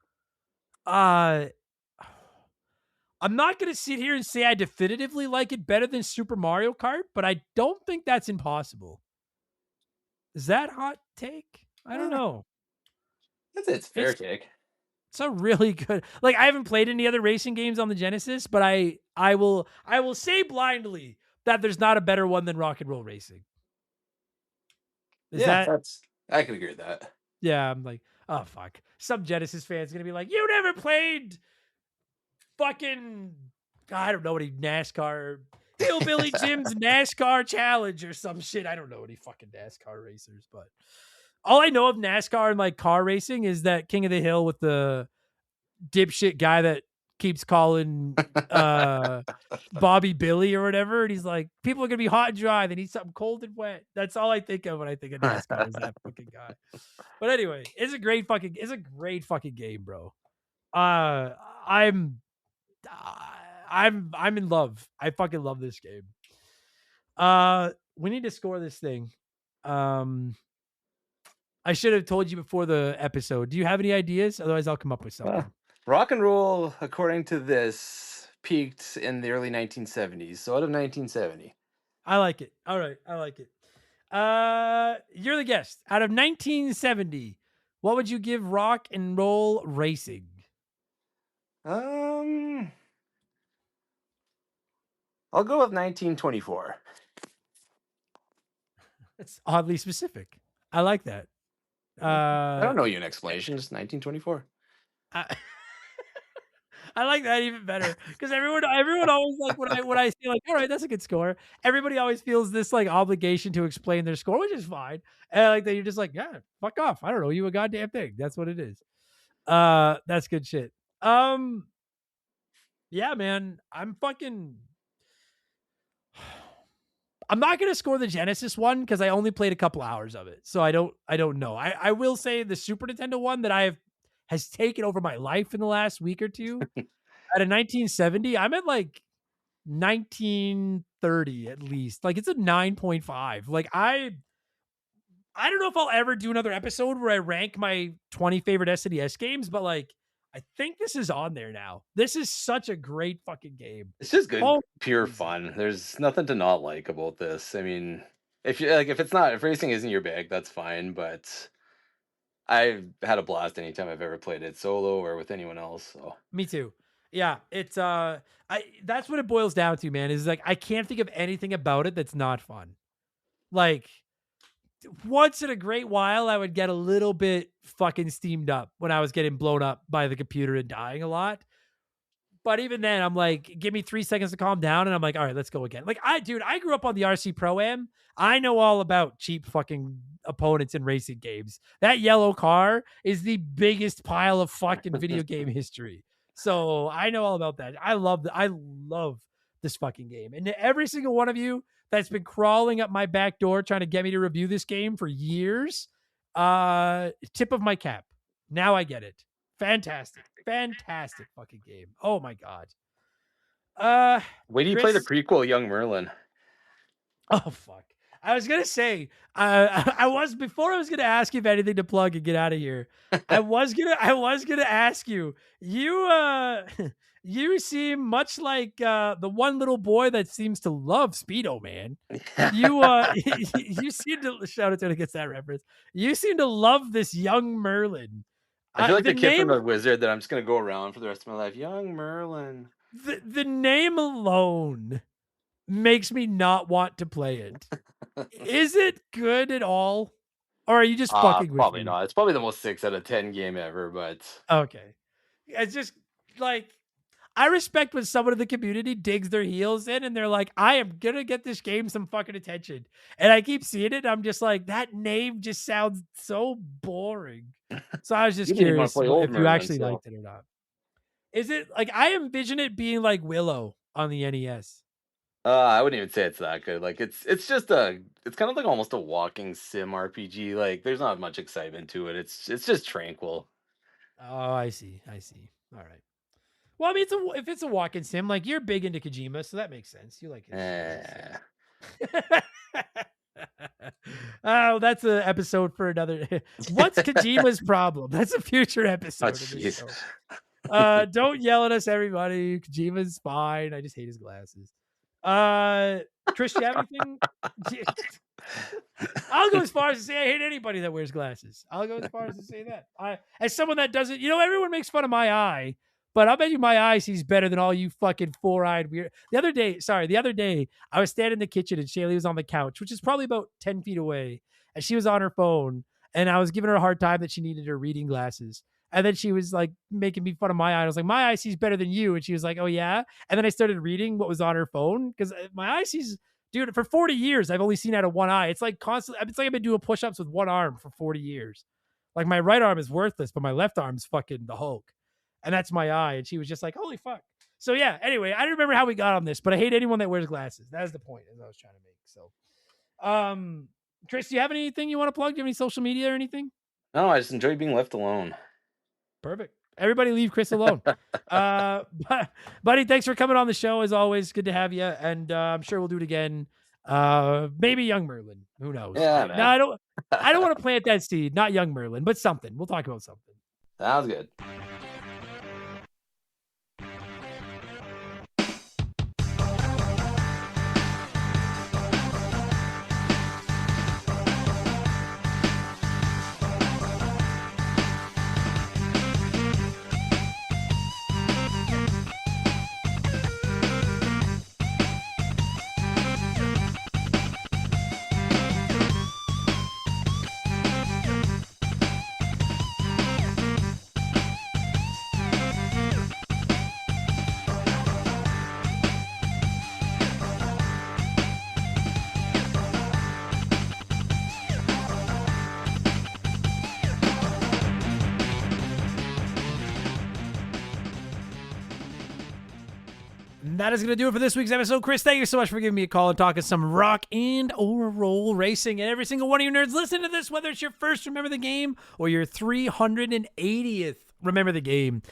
I'm not going to sit here and say I definitively like it better than Super Mario Kart, but I don't think that's impossible. Is that hot take? I don't know. it's fair take. It's a really good, like, I haven't played any other racing games on the Genesis, but I will say blindly that there's not a better one than RnR Racing. I can agree with that. Yeah, I'm like, oh fuck. Some Genesis fans gonna be like, you never played fucking, I don't know any NASCAR, Hillbilly Jim's NASCAR Challenge or some shit. I don't know any fucking NASCAR racers, but all I know of NASCAR and like car racing is that King of the Hill with the dipshit guy that keeps calling Bobby Billy or whatever, and he's like, people are gonna be hot and dry, they need something cold and wet. That's all I think of when I think of NASCAR is that fucking guy. But anyway, it's a great fucking game, bro. I'm in love. I fucking love this game. We need to score this thing. I should have told you before the episode. Do you have any ideas? Otherwise, I'll come up with something. Rock and roll, according to this, peaked in the early 1970s. So out of 1970. I like it. All right. I like it. You're the guest. Out of 1970, what would you give Rock and Roll Racing? I'll go with 1924. That's oddly specific. I like that. I don't know you an explanation. Just 1924. I like that even better because everyone always like when I say like, all right, that's a good score. Everybody always feels this like obligation to explain their score, which is fine. And like that, you're just like, yeah, fuck off. I don't know you a goddamn thing. That's what it is. That's good shit. Yeah, man, I'm not gonna score the Genesis one because I only played a couple hours of it, so I don't know. I will say the Super Nintendo one that has taken over my life in the last week or two. At a 1970, I'm at like 1930 at least. Like it's a 9.5. Like I don't know if I'll ever do another episode where I rank my 20 favorite SNES games, but like I think this is on there now. This is such a great fucking game. It's just good, pure fun. There's nothing to not like about this. I mean, if racing isn't your bag, that's fine, but I've had a blast anytime I've ever played it solo or with anyone else. So Me too. Yeah, it's that's what it boils down to, man. Is like I can't think of anything about it that's not fun. Like once in a great while, I would get a little bit fucking steamed up when I was getting blown up by the computer and dying a lot. But even then, I'm like, give me 3 seconds to calm down, and I'm like, all right, let's go again. Like, I grew up on the RC Pro-Am. I know all about cheap fucking opponents in racing games. That yellow car is the biggest pile of fucking video game history. So I know all about that. I love this fucking game. And every single one of you that's been crawling up my back door trying to get me to review this game for years, tip of my cap. Now I get it. Fantastic fucking game. Oh my god. wait till you play the prequel, Young Merlin. Oh fuck. I was gonna say, I was gonna ask you if anything to plug and get out of here. I was gonna ask you. You seem much like the one little boy that seems to love Speedo, man. You seem to shout out to gets that reference. You seem to love this Young Merlin. I feel like the kid from the Wizard that I'm just gonna go around for the rest of my life. Young Merlin. The name alone makes me not want to play it. Is it good at all? Or are you just fucking with probably me? not. It's probably the most 6 out of 10 game ever, but Okay. It's just like I respect when someone in the community digs their heels in and they're like, I am gonna get this game some fucking attention. And I keep seeing it, and I'm just like, that name just sounds so boring. So I was just curious if you actually liked it or not. Is it like I envision it being like Willow on the NES? I wouldn't even say it's that good. Like it's just it's kind of like almost a walking sim RPG. Like there's not much excitement to it. It's just tranquil. Oh, I see. All right. Well, I mean, if it's a walking sim, like you're big into Kojima, so that makes sense. You like it. Oh, that's an episode for another. What's Kojima's problem? That's a future episode of this show. Don't yell at us, everybody. Kojima's fine. I just hate his glasses. Chris, do you have anything? I'll go as far as to say I hate anybody that wears glasses. I'll go as far as to say that. As someone that doesn't, everyone makes fun of my eye, but I'll bet you my eye sees better than all you fucking 4-eyed weird. The other day, I was standing in the kitchen and Shaylee was on the couch, which is probably about 10 feet away, and she was on her phone, and I was giving her a hard time that she needed her reading glasses. And then she was like making me fun of my eye. I was like, my eye sees better than you. And she was like, oh yeah. And then I started reading what was on her phone because my eye sees, dude, for 40 years, I've only seen out of one eye. It's like constantly, it's like I've been doing push-ups with one arm for 40 years. Like my right arm is worthless, but my left arm is fucking the Hulk. And that's my eye. And she was just like, holy fuck. So yeah, anyway, I don't remember how we got on this, but I hate anyone that wears glasses. That's the point as I was trying to make. So, Chris, do you have anything you want to plug? Do you have any social media or anything? No, I just enjoy being left alone. Perfect. Everybody leave Chris alone. Buddy, thanks for coming on the show. As always, good to have you. And I'm sure we'll do it again. Maybe Young Merlin. Who knows? Yeah, no, I don't want to plant that seed. Not Young Merlin, but something. We'll talk about something. Sounds good. That is going to do it for this week's episode. Chris, thank you so much for giving me a call and talking some rock and or roll racing. And every single one of you nerds listening to this, whether it's your first Remember the Game or your 380th Remember the Game,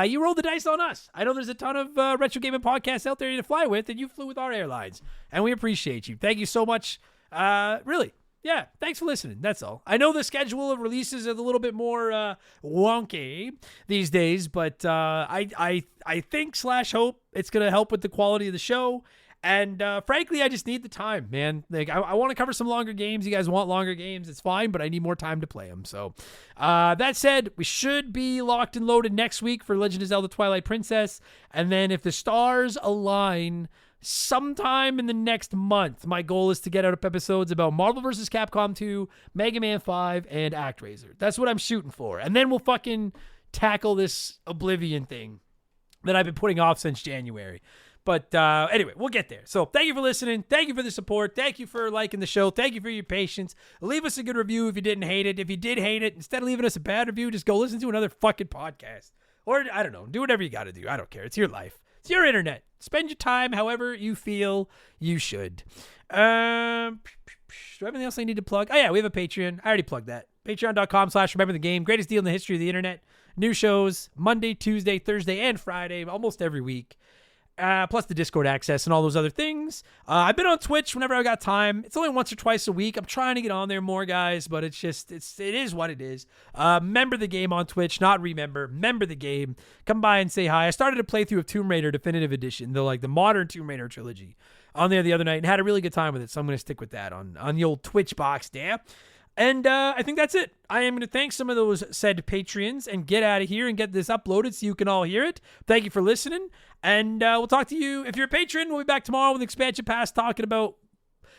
you rolled the dice on us. I know there's a ton of retro gaming podcasts out there to fly with, and you flew with our airlines. And we appreciate you. Thank you so much. Really. Yeah, thanks for listening. That's all. I know the schedule of releases is a little bit more wonky these days, but I think / hope it's going to help with the quality of the show. And frankly, I just need the time, man. Like, I want to cover some longer games. You guys want longer games, it's fine, but I need more time to play them. So that said, we should be locked and loaded next week for Legend of Zelda Twilight Princess. And then if the stars align, sometime in the next month, my goal is to get out episodes about Marvel vs. Capcom 2, Mega Man 5, and ActRaiser. That's what I'm shooting for. And then we'll fucking tackle this Oblivion thing that I've been putting off since January. But anyway, we'll get there. So thank you for listening. Thank you for the support. Thank you for liking the show. Thank you for your patience. Leave us a good review if you didn't hate it. If you did hate it, instead of leaving us a bad review, just go listen to another fucking podcast. Or, I don't know, do whatever you got to do. I don't care. It's your life. It's your internet. Spend your time however you feel you should. Do I have anything else I need to plug? Oh, yeah, we have a Patreon. I already plugged that. Patreon.com/RememberTheGame. Greatest deal in the history of the internet. New shows Monday, Tuesday, Thursday, and Friday, almost every week. Plus the Discord access and all those other things. I've been on Twitch whenever I got time. It's only once or twice a week. I'm trying to get on there more, guys, but it is what it is. Member the Game on Twitch, not remember. Member the Game. Come by and say hi. I started a playthrough of Tomb Raider Definitive Edition, the modern Tomb Raider trilogy, on there the other night and had a really good time with it. So I'm going to stick with that on the old Twitch box there. And I think that's it. I am going to thank some of those said Patreons and get out of here and get this uploaded so you can all hear it. Thank you for listening. And we'll talk to you. If you're a patron, we'll be back tomorrow with Expansion Pass talking about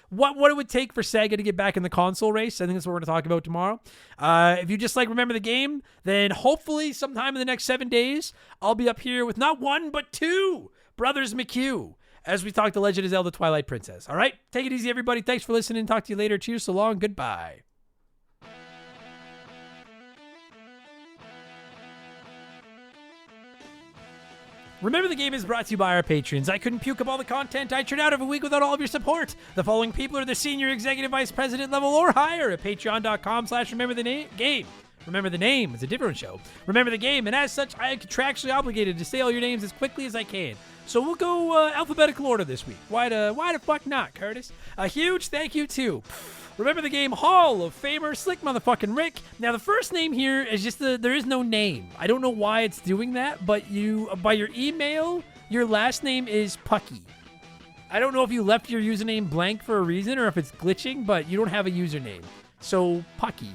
what it would take for Sega to get back in the console race. I think that's what we're going to talk about tomorrow. If you just remember the game, then hopefully sometime in the next 7 days, I'll be up here with not one, but two Brothers McHugh as we talk The Legend of Zelda Twilight Princess. All right? Take it easy, everybody. Thanks for listening. Talk to you later. Cheers, so long. Goodbye. Remember the Game is brought to you by our patrons. I couldn't puke up all the content I churn out every week without all of your support. The following people are the senior executive vice president level or higher at patreon.com/rememberthegame. Remember the Name. It's a different show. Remember the Game, and as such, I am contractually obligated to say all your names as quickly as I can. So we'll go alphabetical order this week. Why the fuck not, Curtis? A huge thank you to Remember the Game Hall of Famer Slick Motherfucking Rick. Now the first name here is just there is no name. I don't know why it's doing that, but by your email, your last name is Pucky. I don't know if you left your username blank for a reason or if it's glitching, but you don't have a username. So Pucky.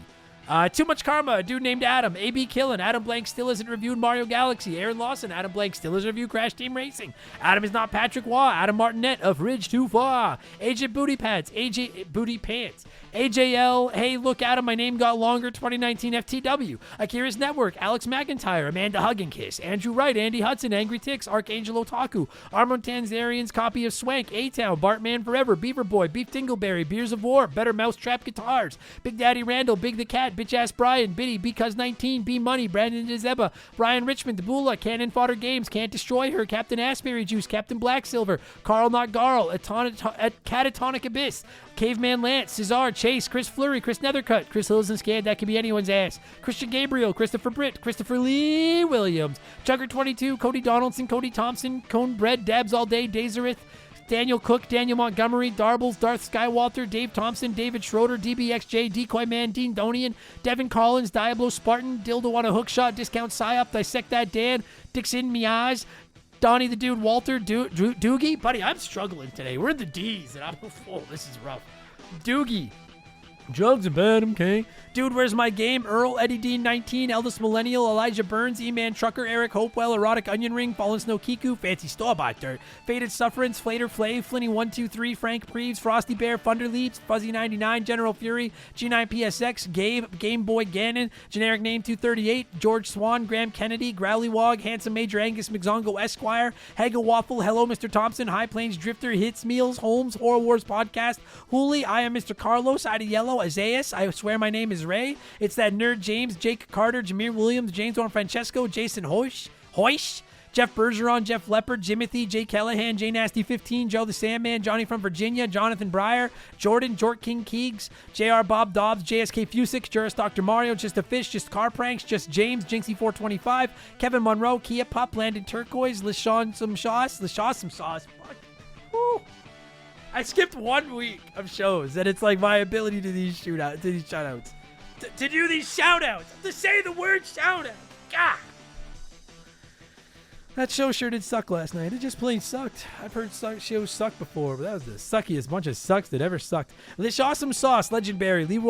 Too Much Karma, a dude named Adam. AB Killin, Adam Blank still isn't reviewed Mario Galaxy. Aaron Lawson, Adam Blank still isn't reviewed Crash Team Racing. Adam is not Patrick Waugh. Adam Martinet of Ridge Too Far. AJ Booty Pants. AJ Booty Pants. AJL, hey, look, Adam, my name got longer, 2019 FTW. Akira's Network, Alex McIntyre, Amanda Hugginkiss, Andrew Wright, Andy Hudson, Angry Ticks, Archangel Otaku, Armand Tanzarian's copy of Swank, A-Town, Bartman Forever, Beaver Boy, Beef Dingleberry, Beers of War, Better Mousetrap Guitars, Big Daddy Randall, Big the Cat, Bitch Ass Brian, Biddy, Because 19, B Money, Brandon DeZeba, Brian Richmond, Tabula, Cannon Fodder Games, Can't Destroy Her, Captain Asbury Juice, Captain Black Silver, Carl Not Garl, Catatonic Abyss, Caveman Lance, Cesar, Chase, Chris Fleury, Chris Nethercutt, Chris Hills and Scad, that could be anyone's ass, Christian Gabriel, Christopher Britt, Christopher Lee Williams, Chugger22, Cody Donaldson, Cody Thompson, Cone Bread, Dabs All Day, Dazerith, Daniel Cook, Daniel Montgomery, Darbles, Darth Skywalter, Dave Thompson, David Schroeder, DBXJ, Decoy Man, Dean Donian, Devin Collins, Diablo Spartan, Dildo on a Hookshot, Discount Psyop, Dissect That Dan, Dixon Miaz, Donnie the Dude, Walter, Doogie. Buddy, I'm struggling today. We're in the D's, and this is rough. Doogie. Drugs are bad, okay? Dude, Where's My Game? Earl, Eddie Dean 19, Eldest Millennial, Elijah Burns, E-Man Trucker, Eric Hopewell, Erotic Onion Ring, Fallen Snow Kiku, Fancy Store-Bought Dirt, Faded Sufferance, Flater Flav, Flinny 123, Frank Preeves, Frosty Bear, Thunderleaps, Fuzzy 99, General Fury, G9PSX, Gabe, Game Boy Gannon, Generic Name 238, George Swan, Graham Kennedy, Growly Wog, Handsome Major Angus McZongo Esquire, Hega Waffle, Hello Mr. Thompson, High Plains Drifter, Hits Meals, Holmes, Horror Wars Podcast, Hooli, I Am Mr. Carlos, Ida Yellow, Isaias, I Swear My Name Is Ray, It's That Nerd James, Jake Carter, Jameer Williams, James Juan Francesco, Jason Hoish, Jeff Bergeron, Jeff Leopard, Jimothy, Jay Callahan, Jay Nasty 15, Joe the Sandman, Johnny from Virginia, Jonathan Breyer, Jordan, Jort King Keegs, JR Bob Dobbs, JSK Fusix, Juris Dr. Mario, Just a Fish, Just Car Pranks, Just James, Jinxie 425, Kevin Monroe, Kia Pup, Landon Turquoise, LaShawn Some Sauce, fuck. Woo. I skipped 1 week of shows, and it's like my ability to these shoutouts, to do these shoutouts, to say the word shoutout. God. That show sure did suck last night. It just plain sucked. I've heard shows suck before, but that was the suckiest bunch of sucks that ever sucked. This awesome sauce, legendary. Leroy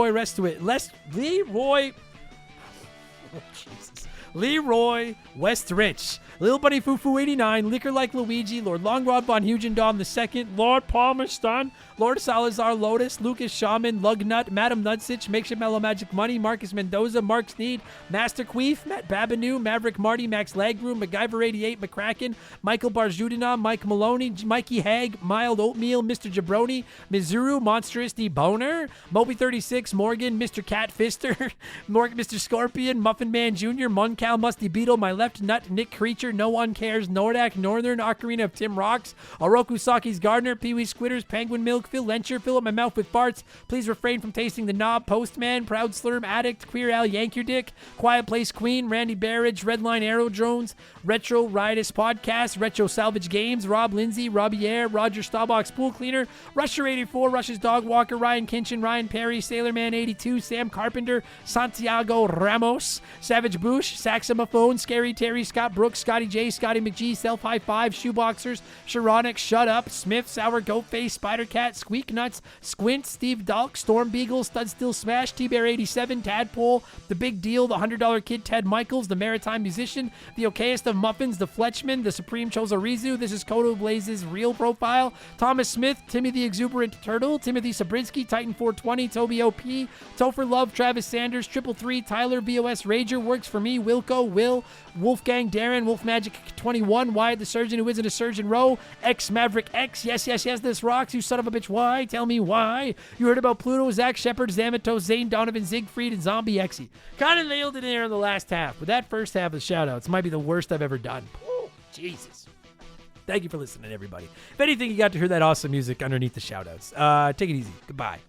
Westrich. Little Bunny Fufu 89, Liquor Like Luigi, Lord Longrod von Hugendom II, Lord Palmerston, Lord Salazar Lotus, Lucas Shaman, Lugnut, Madam Nutsich, Makeshift Mellow Magic Money, Marcus Mendoza, Mark Sneed, Master Queef, Matt Babanu, Maverick Marty, Max Lagroom, MacGyver 88, McCracken, Michael Barjudina, Mike Maloney, Mikey Hag, Mild Oatmeal, Mr. Jabroni, Mizuru, Monstrous D Boner, Moby 36, Morgan, Mr. Cat Fister, Mr. Scorpion, Muffin Man Jr., Muncal, Musty Beetle, My Left Nut, Nick Creature, No One Cares, Nordak, Northern, Ocarina of Tim Rocks, Oroku Saki's Gardener, Pee-wee Squitters, Penguin Milk, Phil Lencher, Fill Up My Mouth with Farts, Please Refrain from Tasting the Knob, Postman, Proud Slurm Addict, Queer Al Yank Your Dick, Quiet Place Queen, Randy Barrage, Redline Arrow Drones, Retro Riotous Podcast, Retro Salvage Games, Rob Lindsay, Robbie Air, Roger Staubach's Pool Cleaner, Rusher 84, Rush's Dog Walker, Ryan Kinchin, Ryan Perry, Sailorman 82, Sam Carpenter, Santiago Ramos, Savage Bush, Saxophone, Scary Terry, Scott Brooks, Scotty J, Scotty McGee, Self High Five, Shoeboxers, Sharonic, Shut Up, Smith, Sour Goat Face, Spider Cat, Squeak Nuts, Squint, Steve Dalk, Storm Beagle, Stud Still Smash, T-Bear 87, Tadpole, The Big Deal, The $100 Kid, Ted Michaels, The Maritime Musician, The Okayest of Muffins, The Fletchman, The Supreme Chozorizu, This is Kodo Blaze's Real Profile, Thomas Smith, Timmy the Exuberant Turtle, Timothy Sabrinsky, Titan 420, Toby OP, Topher Love, Travis Sanders, 333, Tyler, BOS Rager, Works For Me, Wilco, Will, Wolfgang Darren, Wolf Magic 21, Wyatt the Surgeon Who Isn't a Surgeon Row, X Maverick X, yes, this rocks, you son of a bitch, why? Tell me why. You heard about Pluto, Zach Shepard, Zamatos, Zane Donovan, Siegfried, and Zombie Exy. Kind of nailed it in there in the last half, but that first half of the shoutouts might be the worst I've ever done. Oh, Jesus. Thank you for listening, everybody. If anything, you got to hear that awesome music underneath the shoutouts. Take it easy. Goodbye.